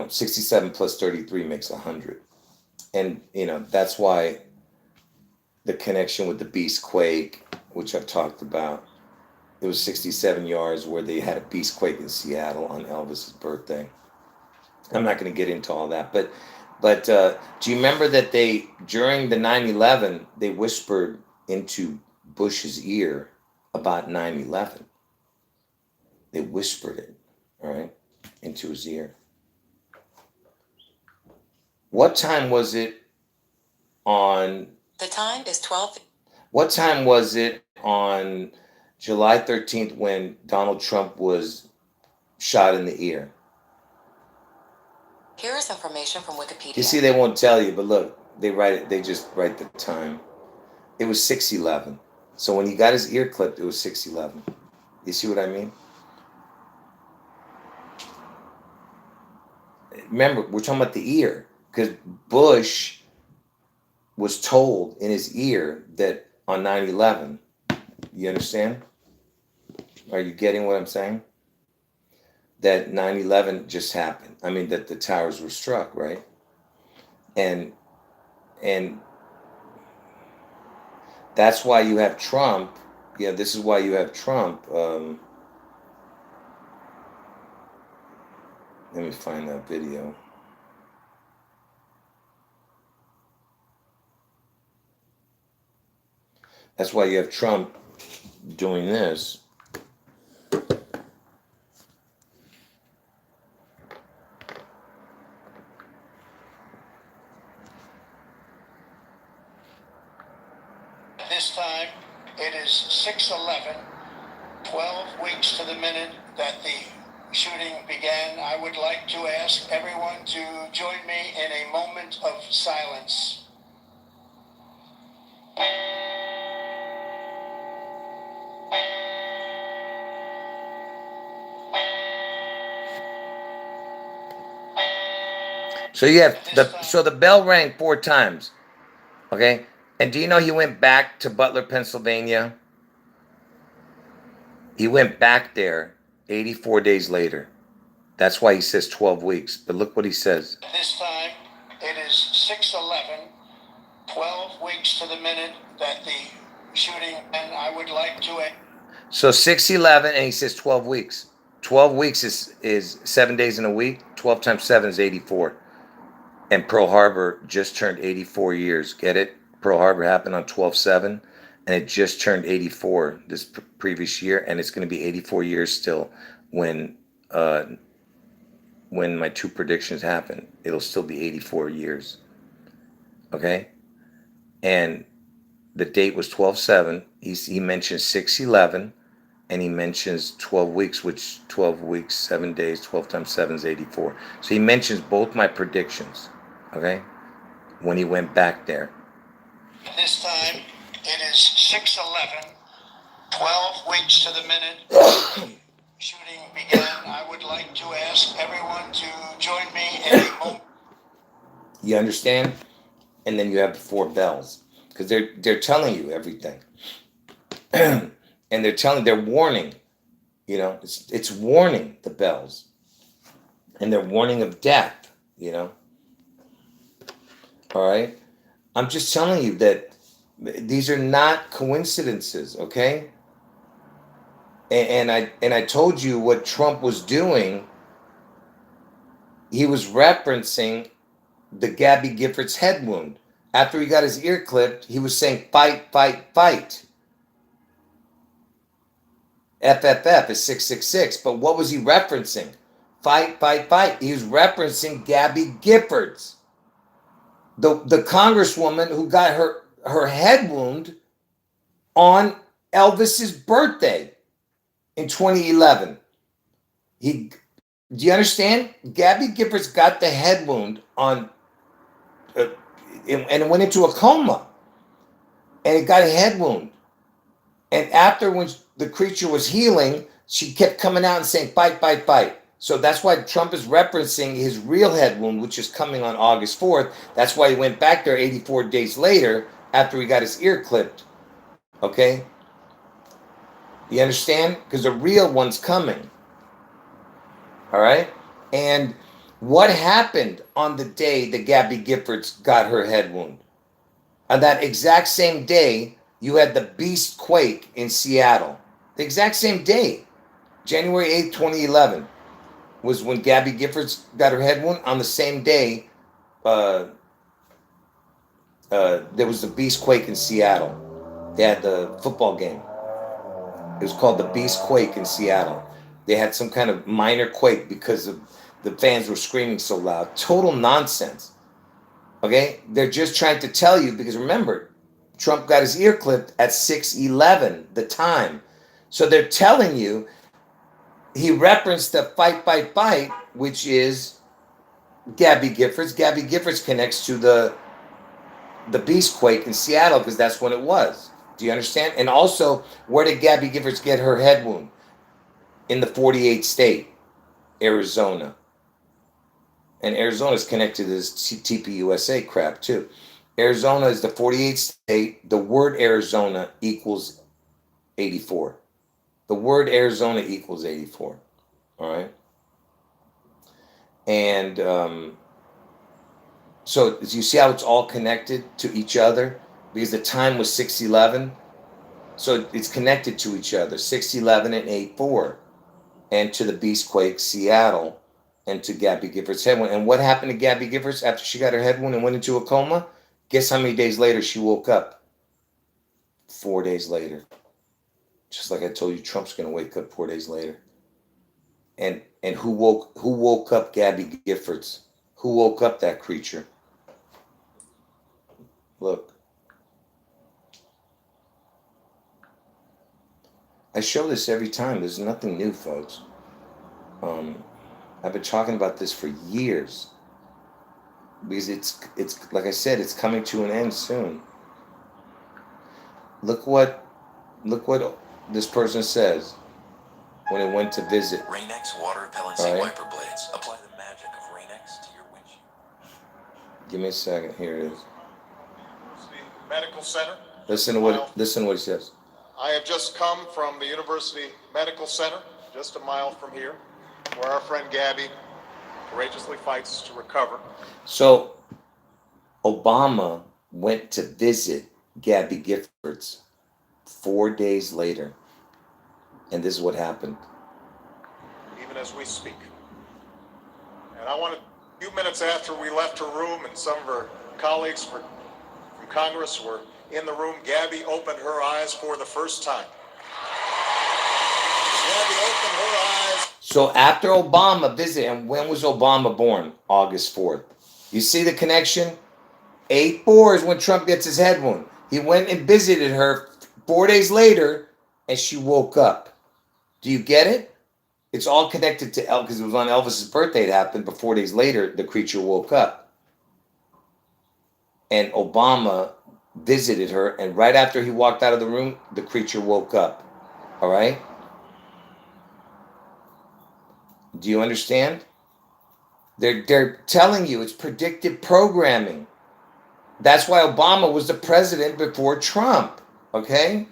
67 plus 33 makes 100. And, that's why the connection with the Beast Quake, which I've talked about, it was 67 yards where they had a Beast Quake in Seattle on Elvis's birthday. I'm not going to get into all that, but do you remember that during the 9/11, they whispered into Bush's ear about 9/11? They whispered it, all right, into his ear. What time was it on? The time is 12. What time was it on July 13th when Donald Trump was shot in the ear? Here is information from Wikipedia. You see, they won't tell you, but look, they write it. They just write the time. It was 6:11. So when he got his ear clipped, it was 6:11. You see what I mean? Remember, we're talking about the ear because Bush was told in his ear that on 9/11. You understand? Are you getting what I'm saying? That 9/11 just happened. I mean, that the towers were struck, right? And that's why you have Trump. Yeah, this is why you have Trump. Let me find that video. That's why you have Trump doing this. This time, it is 6:11, 12 weeks to the minute that the shooting began. I would like to ask everyone to join me in a moment of silence. So you have the bell rang 4 times. Okay? And do you know he went back to Butler, Pennsylvania? He went back there 84 days later. That's why he says 12 weeks. But look what he says. This time, it is 6:11, 12 weeks to the minute that the shooting, and I would like to... So 6:11, and he says 12 weeks. 12 weeks is 7 days in a week. 12 times 7 is 84. And Pearl Harbor just turned 84 years. Get it? Pearl Harbor happened on 12/7, and it just turned 84 this previous year, and it's going to be 84 years still when my 2 predictions happen. It'll still be 84 years. Okay? And the date was 12/7. He mentions 6:11, and he mentions 12 weeks, which 12 weeks, 7 days, 12 times 7 is 84. So he mentions both my predictions, okay, when he went back there. This time, it is 6:11, 12 weeks to the minute shooting began. I would like to ask everyone to join me in a moment. You understand? And then you have the 4 bells, because they're telling you everything. And they're warning, you know, it's warning, the bells. And they're warning of death, you know. All right? I'm just telling you that these are not coincidences, okay? And I told you what Trump was doing. He was referencing the Gabby Giffords head wound. After he got his ear clipped, he was saying, fight, fight, fight. FFF is 666. But what was he referencing? Fight, fight, fight. He was referencing Gabby Giffords, the congresswoman who got her head wound on Elvis's birthday in 2011. Do you understand? Gabby Giffords got the head wound on, and it went into a coma, and it got a head wound. And after, when the creature was healing, she kept coming out and saying, fight, fight, fight. So that's why Trump is referencing his real head wound, which is coming on August 4th. That's why he went back there 84 days later after he got his ear clipped. Okay? You understand? Because the real one's coming. All right? And what happened on the day that Gabby Giffords got her head wound? On that exact same day, you had the beast quake in Seattle. The exact same day, January 8th, 2011, was when Gabby Giffords got her head wound. On the same day, there was the beast quake in Seattle. They had the football game. It was called the Beast Quake in Seattle. They had some kind of minor quake because of the fans were screaming so loud. Total nonsense. Okay, they're just trying to tell you, because remember, Trump got his ear clipped at 6:11, the time. So they're telling you, he referenced the fight, which is Gabby Giffords. Gabby Giffords connects to the Beastquake in Seattle because that's when it was. Do you understand? And also, where did Gabby Giffords get her head wound? In the 48th state, Arizona. And Arizona is connected to this TPUSA crap too. Arizona is the 48th state. The word Arizona equals 84. The word Arizona equals 84. All right. And so you see how it's all connected to each other? Because the time was 6:11. So it's connected to each other, 6:11 and 8:4. And to the Beastquake, Seattle, and to Gabby Giffords' head wound. And what happened to Gabby Giffords after she got her head wound and went into a coma? Guess how many days later she woke up? 4 days later. Just like I told you, Trump's going to wake up 4 days later. And who woke up Gabby Giffords? Who woke up that creature? Look. I show this every time. There's nothing new, folks. I've been talking about this for years. Because it's like I said, it's coming to an end soon. Look what this person says when it went to visit. Rain-X water repellency wiper blades. Apply the magic of Rain-X to your windshield. Give me a second. Here it is. University Medical Center. Listen to what he says. I have just come from the University Medical Center, just a mile from here, where our friend Gabby courageously fights to recover. So Obama went to visit Gabby Giffords 4 days later. And this is what happened. Even as we speak. And I wanted, a few minutes after we left her room and some of her colleagues from Congress were in the room, Gabby opened her eyes for the first time. Gabby opened her eyes. So after Obama visited, and when was Obama born? August 4th. You see the connection? 8/4 is when Trump gets his head wound. He went and visited her 4 days later, and she woke up. Do you get it? It's all connected to Elvis, because it was on Elvis's birthday it happened, but 4 days later, the creature woke up. And Obama visited her, and right after he walked out of the room, the creature woke up. All right? Do you understand? They're telling you it's predictive programming. That's why Obama was the president before Trump. Okay?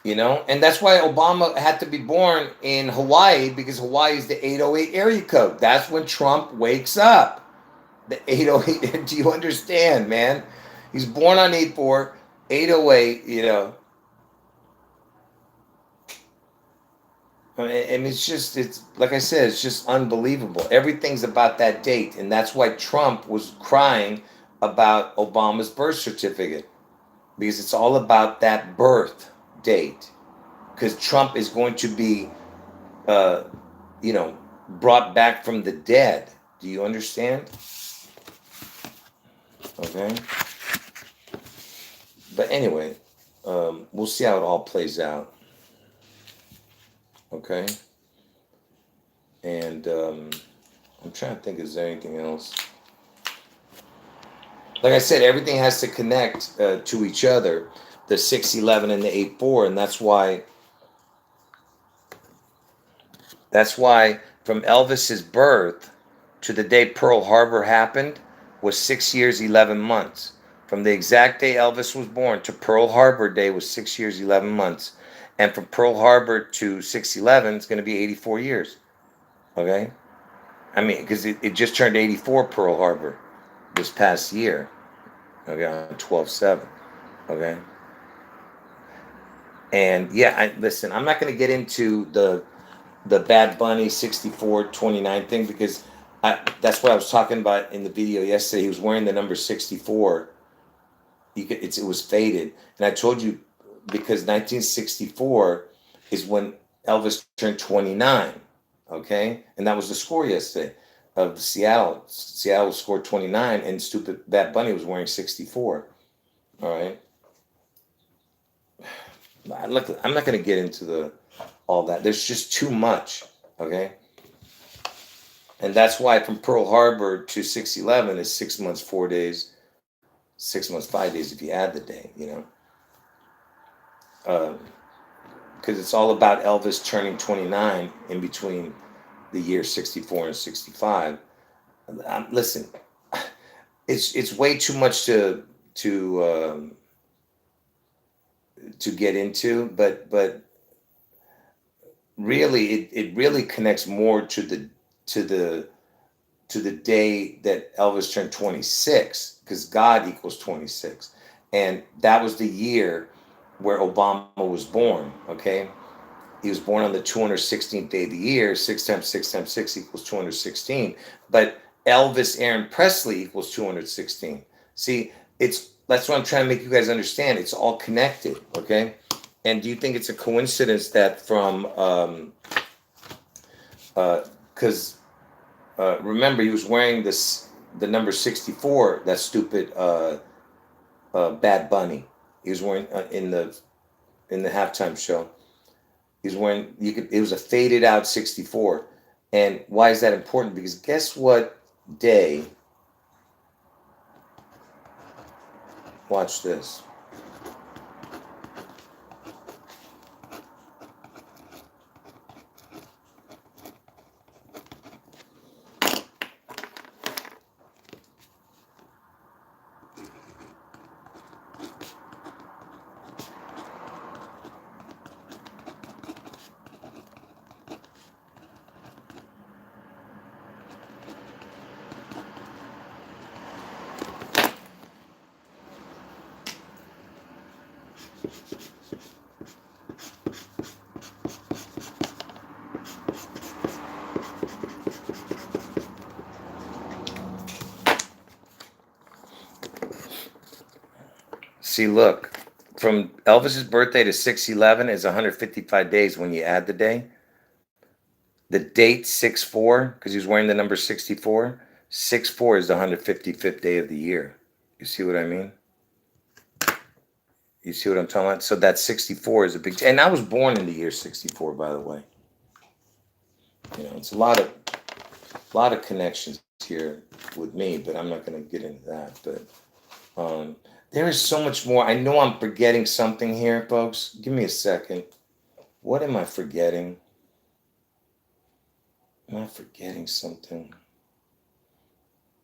You know, and that's why Obama had to be born in Hawaii, because Hawaii is the 808 area code. That's when Trump wakes up. The 808. Do you understand, man? He's born on 8/4, 808, you know. And it's like I said, it's just unbelievable. Everything's about that date. And that's why Trump was crying about Obama's birth certificate, because it's all about that birth date. Because Trump is going to be, brought back from the dead. Do you understand? Okay. But anyway, we'll see how it all plays out. Okay. And I'm trying to think, is there anything else? Like I said, everything has to connect to each other, the 6:11 and the 8/4, and that's why from Elvis's birth to the day Pearl Harbor happened was 6 years, 11 months. From the exact day Elvis was born to Pearl Harbor Day was 6 years, 11 months. And from Pearl Harbor to 6/11, it's going to be 84 years. Okay? I mean, because it just turned 84, Pearl Harbor, this past year. Okay, on 12/7. Okay? And yeah, listen, I'm not going to get into the Bad Bunny 64-29 thing, because that's what I was talking about in the video yesterday. He was wearing the number 64. It was faded. And I told you, because 1964 is when Elvis turned 29. Okay, and that was the score yesterday of Seattle. Seattle scored 29, and stupid Bad Bunny was wearing 64. All right. Look, I'm not going to get into all that. There's just too much. Okay. And that's why from Pearl Harbor to 6/11 is 6 months, 4 days, 6 months, 5 days if you add the day, because it's all about Elvis turning 29 in between the year 64 and 65. Listen, it's way too much to get into, but really it really connects more to the day that Elvis turned 26, because God equals 26, and that was the year where Obama was born. Okay, he was born on the 216th day of the year. 6 times 6 times 6 equals 216, but Elvis Aaron Presley equals 216. See, that's what I'm trying to make you guys understand. It's all connected. Okay, and do you think it's a coincidence that from because remember, he was wearing the number 64, that stupid Bad Bunny. He was wearing in the halftime show. He was wearing, it was a faded out 64. And why is that important? Because guess what day? Watch this. See, look, from Elvis's birthday to 6/11 is 155 days when you add the day. The date 6/4, because he was wearing the number 64. 6/4 is the 155th day of the year. You see what I mean? You see what I'm talking about? So that 64 is a big, and I was born in the year 64, by the way. It's a lot of connections here with me, but I'm not going to get into that. But there is so much more. I know I'm forgetting something here, folks. Give me a second. What am I forgetting? Am I forgetting something?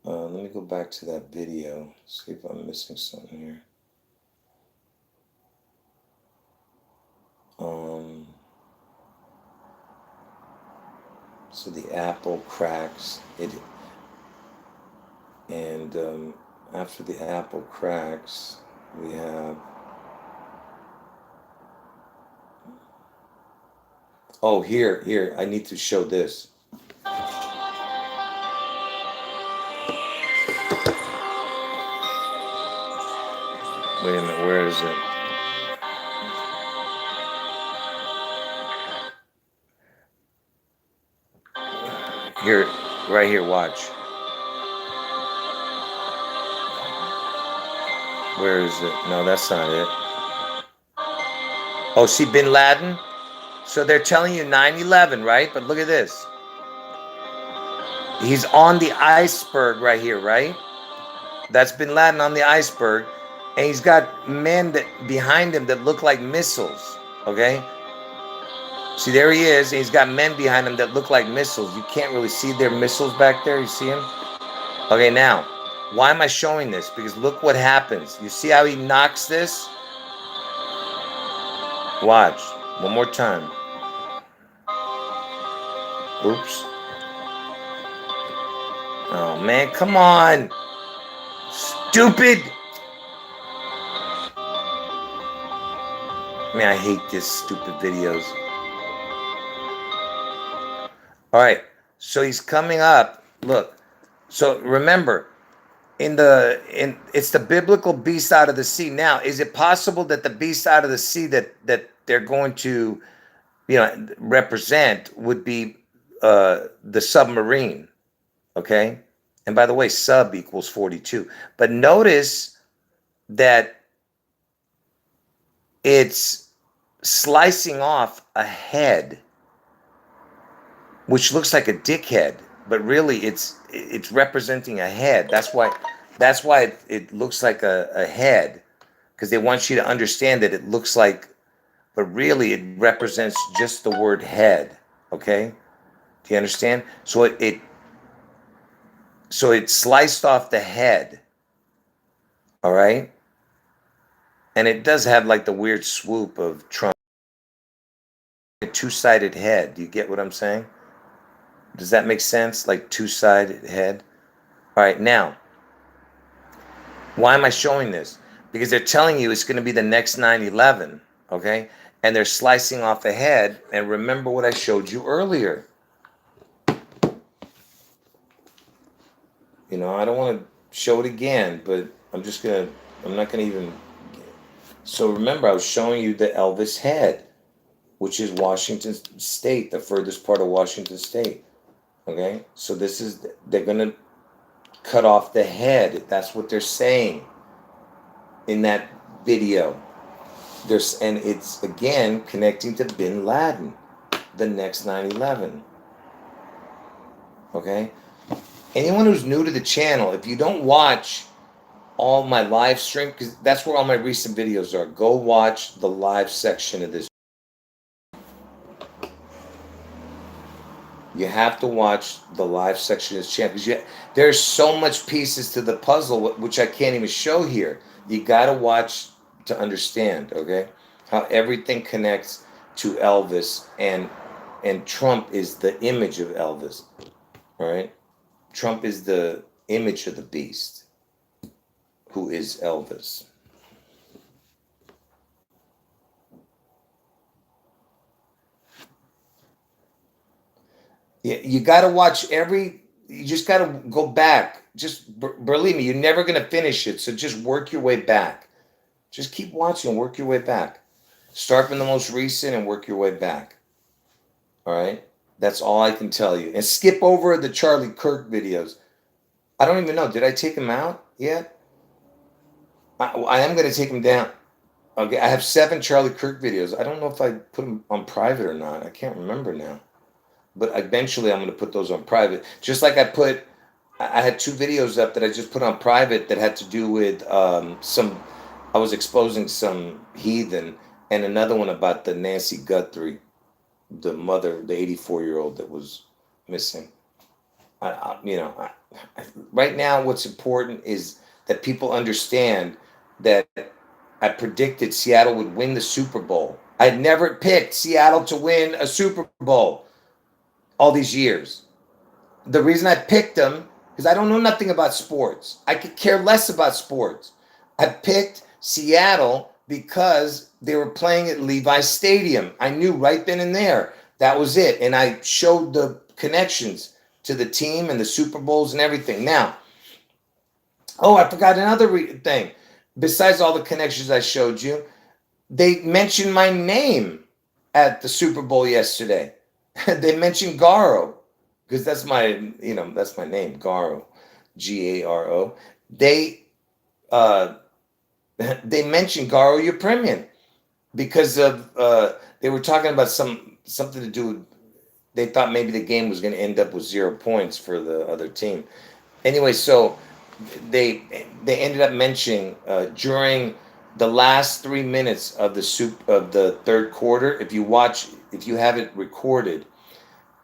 Let me go back to that video. See if I'm missing something here. So the apple cracks it, and after the apple cracks, we have. Oh, here. I need to show this. Wait a minute, where is it? Here, right here, watch. Where is it? No, that's not it. Oh, see, Bin Laden? So they're telling you 9/11, right? But look at this. He's on the iceberg right here, right? That's Bin Laden on the iceberg. And he's got men behind him that look like missiles, okay? See, there he is. And he's got men behind him that look like missiles. You can't really see their missiles back there. You see him? Okay, now, why am I showing this? Because look what happens. You see how he knocks this? Watch. One more time. Oops. Oh, man, come on. Stupid. Man, I hate this stupid videos. All right, so he's coming up. Look, so remember, it's the biblical beast out of the sea. Now, is it possible that the beast out of the sea that they're going to, represent would be the submarine. Okay. And by the way, sub equals 42. But notice that it's slicing off a head, which looks like a dickhead, but really it's representing a head. That's why it looks like a head, because they want you to understand that it looks like, but really it represents just the word head. Okay, do you understand? So it sliced off the head. All right, and it does have like the weird swoop of Trump, a two-sided head. Do you get what I'm saying? Does that make sense? Like two-sided head. All right, now, why am I showing this? Because they're telling you it's going to be the next 9/11, okay? And they're slicing off the head. And remember what I showed you earlier. You know, I don't want to show it again, but I'm not going to even. So remember, I was showing you the Elvis head, which is Washington State, the furthest part of Washington State. Okay? So they're going to cut off the head. That's what they're saying in that video. And it's again connecting to Bin Laden, the next 9/11. Okay? Anyone who's new to the channel, if you don't watch all my live stream, because that's where all my recent videos are, go watch the live section of this. You have to watch the live section of this channel, because there's so much pieces to the puzzle, which I can't even show here. You got to watch to understand, okay? How everything connects to Elvis, and Trump is the image of Elvis, all right? Trump is the image of the beast, who is Elvis. Yeah, you got to watch you just got to go back. Just believe me, you're never going to finish it. So just work your way back. Just keep watching and work your way back. Start from the most recent and work your way back. All right? That's all I can tell you. And skip over the Charlie Kirk videos. I don't even know. Did I take them out yet? I am going to take them down. Okay, I have 7 Charlie Kirk videos. I don't know if I put them on private or not. I can't remember now. But eventually I'm going to put those on private. Just like I had 2 videos up that I just put on private that had to do with I was exposing some heathen, and another one about the Nancy Guthrie, the mother, the 84-year-old that was missing. Right now what's important is that people understand that I predicted Seattle would win the Super Bowl. I had never picked Seattle to win a Super Bowl all these years. The reason I picked them is I don't know nothing about sports. I could care less about sports. I picked Seattle because they were playing at Levi Stadium. I knew right then and there. That was it. And I showed the connections to the team and the Super Bowls and everything. Now, I forgot another thing. Besides all the connections I showed you, they mentioned my name at the Super Bowl yesterday. They mentioned Garo, because that's my name, Garo, Garo. They mentioned Garo Yepremian because of they were talking about something to do with, they thought maybe the game was going to end up with 0 points for the other team. Anyway, so they ended up mentioning during the last 3 minutes of the third quarter. If you have it recorded,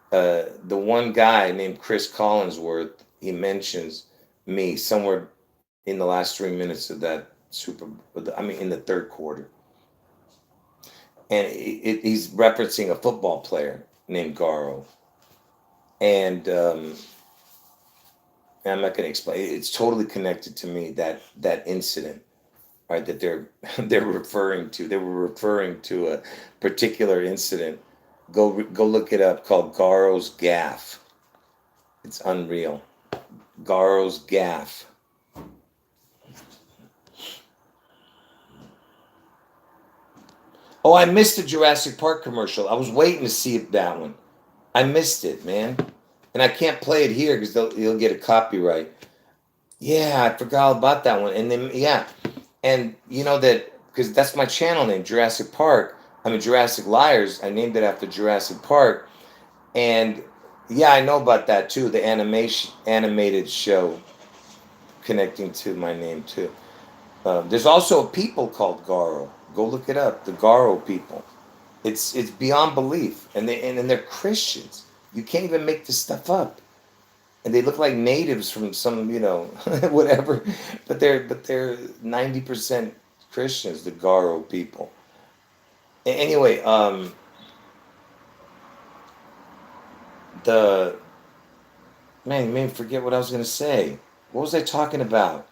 the one guy named Chris Collinsworth, he mentions me somewhere in the last 3 minutes of that in the third quarter, and he's referencing a football player named Garo, and I'm not going to explain. It's totally connected to me, that incident, right? That they're referring to. They were referring to a particular incident. Go look it up, called Garo's Gaffe. It's unreal. Garo's Gaffe. Oh, I missed the Jurassic Park commercial. I was waiting to see that one. I missed it, man. And I can't play it here because you'll get a copyright. Yeah, I forgot all about that one. And then, yeah. And you know that, because that's my channel name, Jurassic Park. I mean, Jurassic Liars. I named it after Jurassic Park. And yeah, I know about that too. The animated show connecting to my name too. There's also a people called Garo. Go look it up. The Garo people. It's beyond belief, and they're Christians. You can't even make this stuff up, and they look like natives from some whatever, but they're 90% Christians. The Garo people. Anyway, the man, forget what I was gonna say. What was I talking about?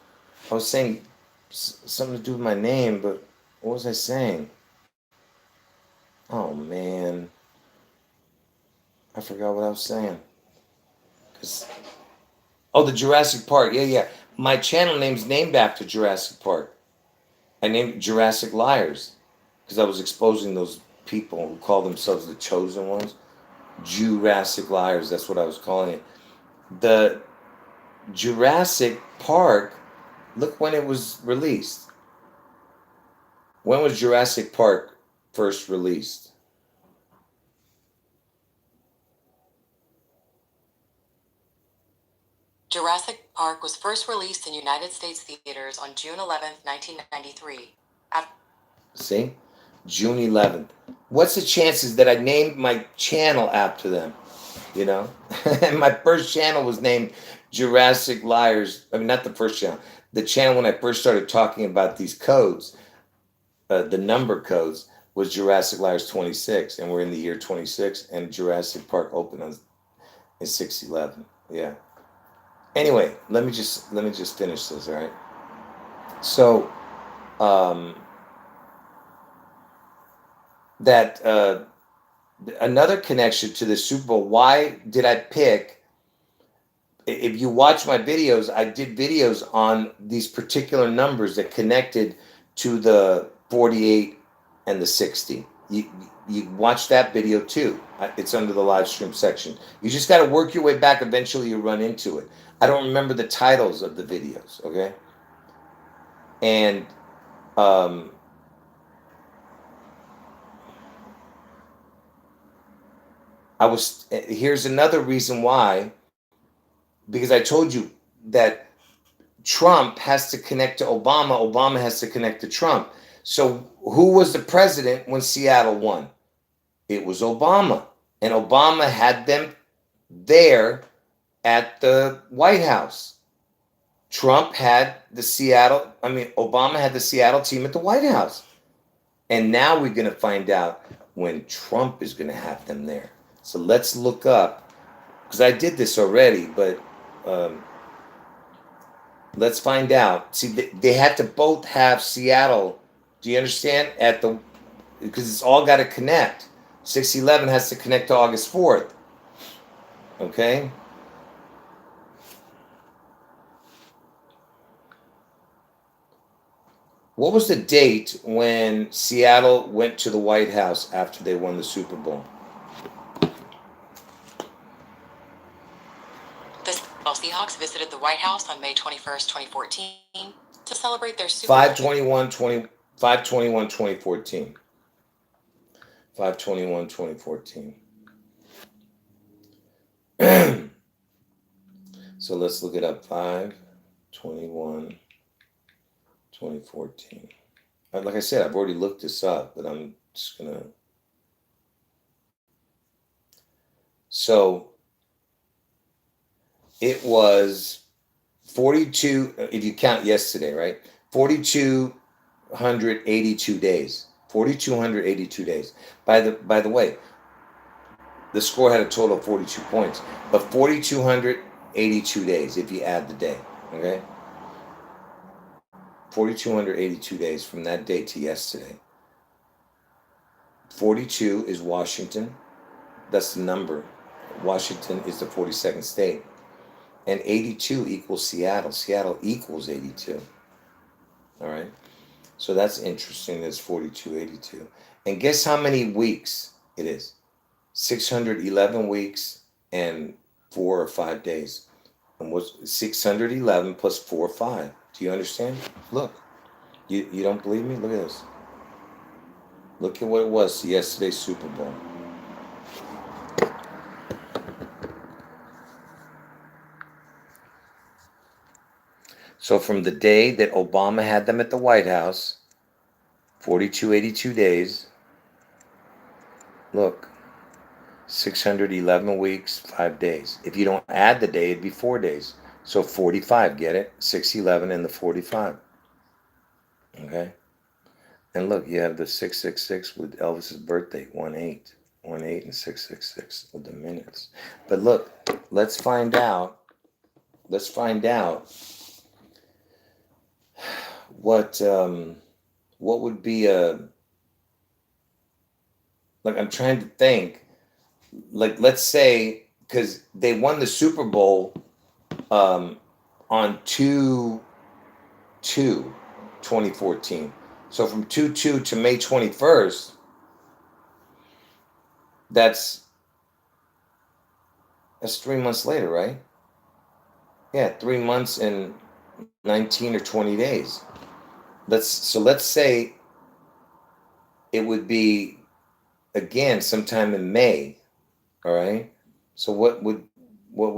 I was saying something to do with my name, but what was I saying? Oh man, I forgot what I was saying. Oh, the Jurassic Park. Yeah. My channel name's named after Jurassic Park. I named it Jurassic Liars because I was exposing those people who call themselves the chosen ones. Jurassic Liars. That's what I was calling it. The Jurassic Park. Look when it was released. When was Jurassic Park first released? Jurassic Park was first released in United States theaters on June 11th, 1993. See? June 11th. What's the chances that I named my channel after them? And my first channel was named Jurassic Liars. I mean, not the first channel. The channel when I first started talking about these codes, the number codes, was Jurassic Liars 26. And we're in the year 26. And Jurassic Park opened in 6/11. Yeah. Anyway, let me just finish this, all right? So, that another connection to the Super Bowl. Why did I pick? If you watch my videos, I did videos on these particular numbers that connected to the 48 and the 60. You watch that video too. It's under the live stream section. You just got to work your way back. Eventually, you run into it. I don't remember the titles of the videos, okay? And here's another reason why, because I told you that Trump has to connect to Obama, Obama has to connect to Trump. So who was the president when Seattle won? It was Obama. And Obama had them there at the White House. Obama had the Seattle team at the White House. And now we're going to find out when Trump is going to have them there. So let's look up, because I did this already, but let's find out. See, they had to both have Seattle. Do you understand? Because it's all got to connect. 6/11 has to connect to August 4th. Okay? What was the date when Seattle went to the White House after they won the Super Bowl? The Seahawks visited the White House on May 21st, 2014 to celebrate their Super Bowl. 5/21/2014. 5/21/2014. So let's look it up. 5/21/2014. Like I said, I've already looked this up, but I'm just gonna. So it was 42. If you count yesterday, right? 4,282 days. 4,282 days. By the way, the score had a total of 42 points, but 4,282 days if you add the day. Okay. 4,282 days from that day to yesterday. 42 is Washington. That's the number. Washington is the 42nd state. And 82 equals Seattle. Seattle equals 82. All right. So that's interesting. That's 4282. And guess how many weeks it is? 611 weeks and 4 or 5 days. And what's 611 plus 4 or 5? Do you understand? Look, you don't believe me? Look at this. Look at what it was yesterday's Super Bowl. So from the day that Obama had them at the White House, 4282 days, look, 611 weeks, 5 days. If you don't add the day, it'd be 4 days. So 45, get it? 611 and the 45. Okay? And look, you have the 666 with Elvis's birthday, 18. 18 and 666 with the minutes. But look, let's find out what would be like, I'm trying to think, like, let's say, because they won the Super Bowl on 2/2/2014. So from 2/2 to May 21st, that's 3 months later, right? Yeah, 3 months and 19 or 20 days. Let's say it would be again sometime in May. All right. So what would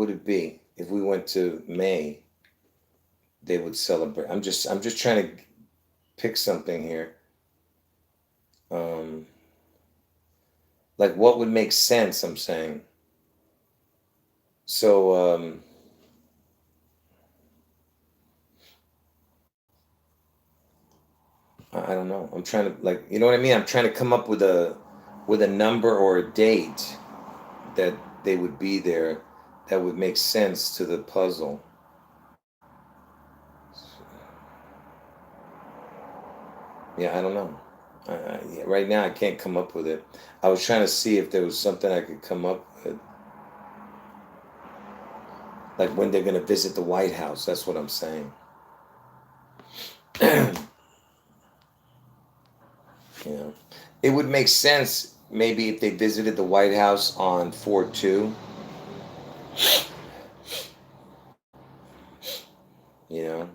it be if we went to May? They would celebrate. I'm just trying to pick something here. Like what would make sense, I'm saying. So I don't know. I'm trying to, like, you know what I mean? I'm trying to come up with a number or a date that they would be there that would make sense to the puzzle. Yeah, I don't know. Yeah, right now I can't come up with it. I was trying to see if there was something I could come up with. Like when they're going to visit the White House. That's what I'm saying. You know, it would make sense maybe if they visited the White House on 4/2. You know,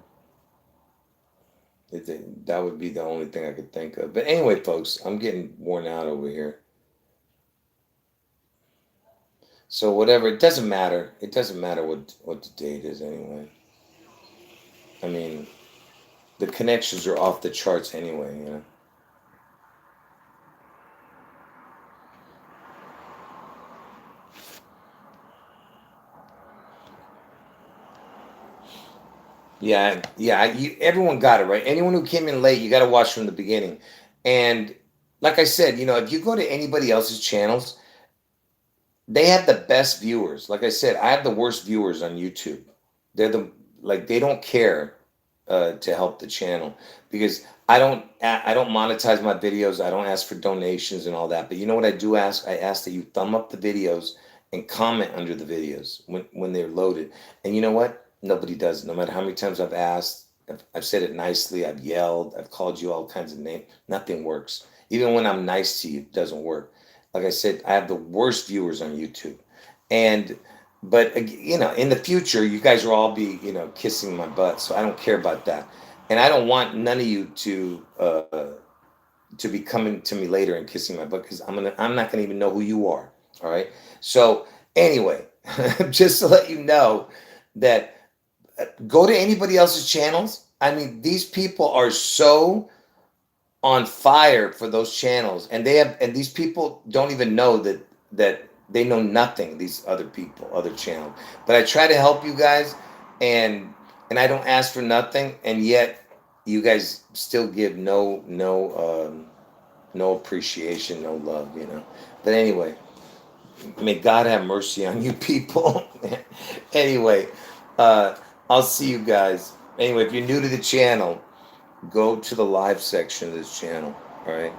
that would be the only thing I could think of. But anyway, folks, I'm getting worn out over here. So whatever, it doesn't matter. It doesn't matter what the date is anyway. I mean, the connections are off the charts anyway, you know. Yeah, everyone got it right. Anyone who came in late, you got to watch from the beginning. And like I said, you know, if you go to anybody else's channels, they have the best viewers. Like I said, I have the worst viewers on YouTube. They don't care to help the channel because I don't monetize my videos. I don't ask for donations and all that. But you know what I do ask? I ask that you thumb up the videos and comment under the videos when they're loaded. And you know what? Nobody does. No matter how many times I've asked, I've said it nicely, I've yelled, I've called you all kinds of names. Nothing works. Even when I'm nice to you, it doesn't work. Like I said, I have the worst viewers on YouTube. But you know, in the future, you guys will all be, you know, kissing my butt. So I don't care about that. And I don't want none of you to be coming to me later and kissing my butt because I'm not gonna even know who you are. All right. So anyway, just to let you know that go to anybody else's channels. I mean, these people are so on fire for those channels, and these people don't even know that they know nothing. These other people, other channels, but I try to help you guys, and I don't ask for nothing, and yet you guys still give no appreciation, no love, you know. But anyway, may God have mercy on you people. Anyway, I'll see you guys. Anyway, if you're new to the channel, go to the live section of this channel. All right.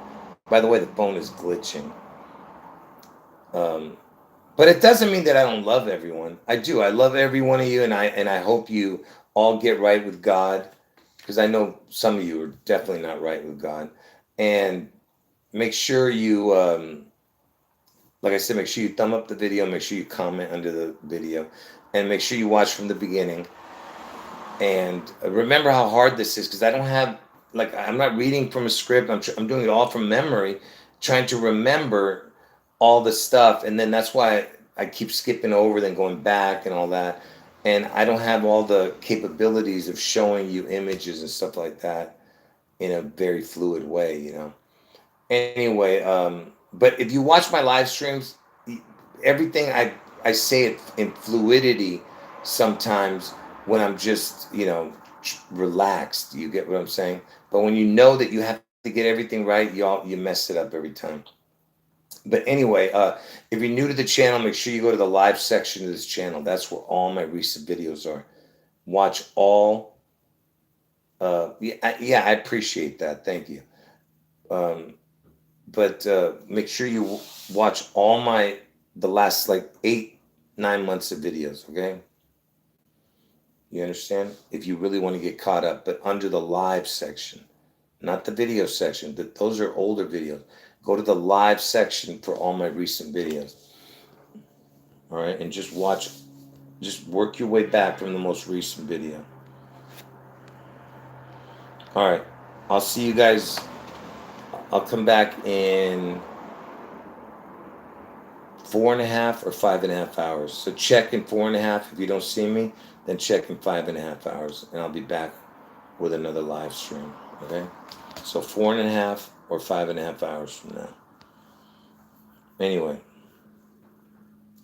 By the way, the phone is glitching. But it doesn't mean that I don't love everyone. I do. I love every one of you, and I hope you all get right with God, because I know some of you are definitely not right with God. And make sure you Like I said, make sure you thumb up the video, make sure you comment under the video, and make sure you watch from the beginning. And remember how hard this is, because I don't have, like, I'm not reading from a script. I'm doing it all from memory, trying to remember all the stuff. And then that's why I keep skipping over, then going back and all that. And I don't have all the capabilities of showing you images and stuff like that in a very fluid way, you know. Anyway, but if you watch my live streams, everything I say it in fluidity sometimes when I'm just, you know, relaxed. You get what I'm saying? But when you know that you have to get everything right, you mess it up every time. But anyway, if you're new to the channel, make sure you go to the live section of this channel. That's where all my recent videos are. Watch all. Yeah, I appreciate that. Thank you. But make sure you watch all the last like 8-9 months of videos, okay? You understand? If you really want to get caught up, but under the live section, not the video section. Those are older videos. Go to the live section for all my recent videos. All right, and just watch, just work your way back from the most recent video. All right, I'll see you guys. I'll come back in 4.5 or 5.5 hours. So check in 4.5. If you don't see me, then check in 5.5 hours, and I'll be back with another live stream. Okay? So 4.5 or 5.5 hours from now. Anyway.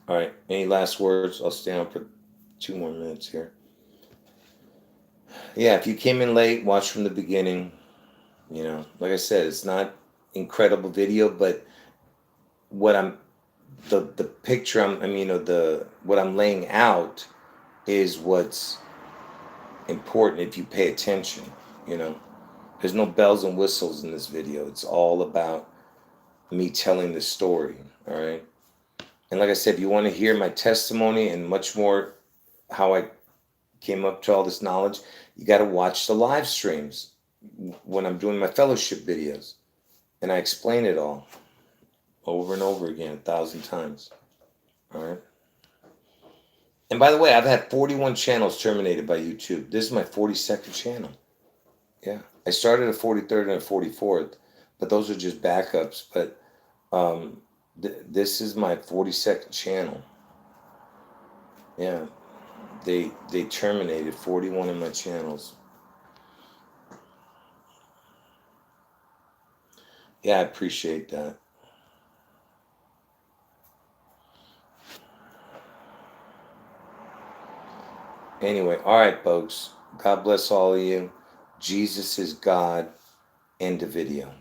All right. Any last words? I'll stay on for 2 more minutes here. Yeah, if you came in late, watch from the beginning. You know, like I said, it's not incredible video, but what I'm the picture what I'm laying out is what's important if you pay attention, you know. There's no bells and whistles in this video. It's all about me telling the story, all right? And like I said, if you want to hear my testimony and much more how I came up to all this knowledge, you got to watch the live streams when I'm doing my fellowship videos. And I explain it all over and over again 1,000 times. All right. And by the way, I've had 41 channels terminated by YouTube. This is my 42nd channel. Yeah. I started a 43rd and a 44th, but those are just backups. But this is my 42nd channel. Yeah. They terminated 41 of my channels. Yeah, I appreciate that. Anyway, all right, folks. God bless all of you. Jesus is God. End of video.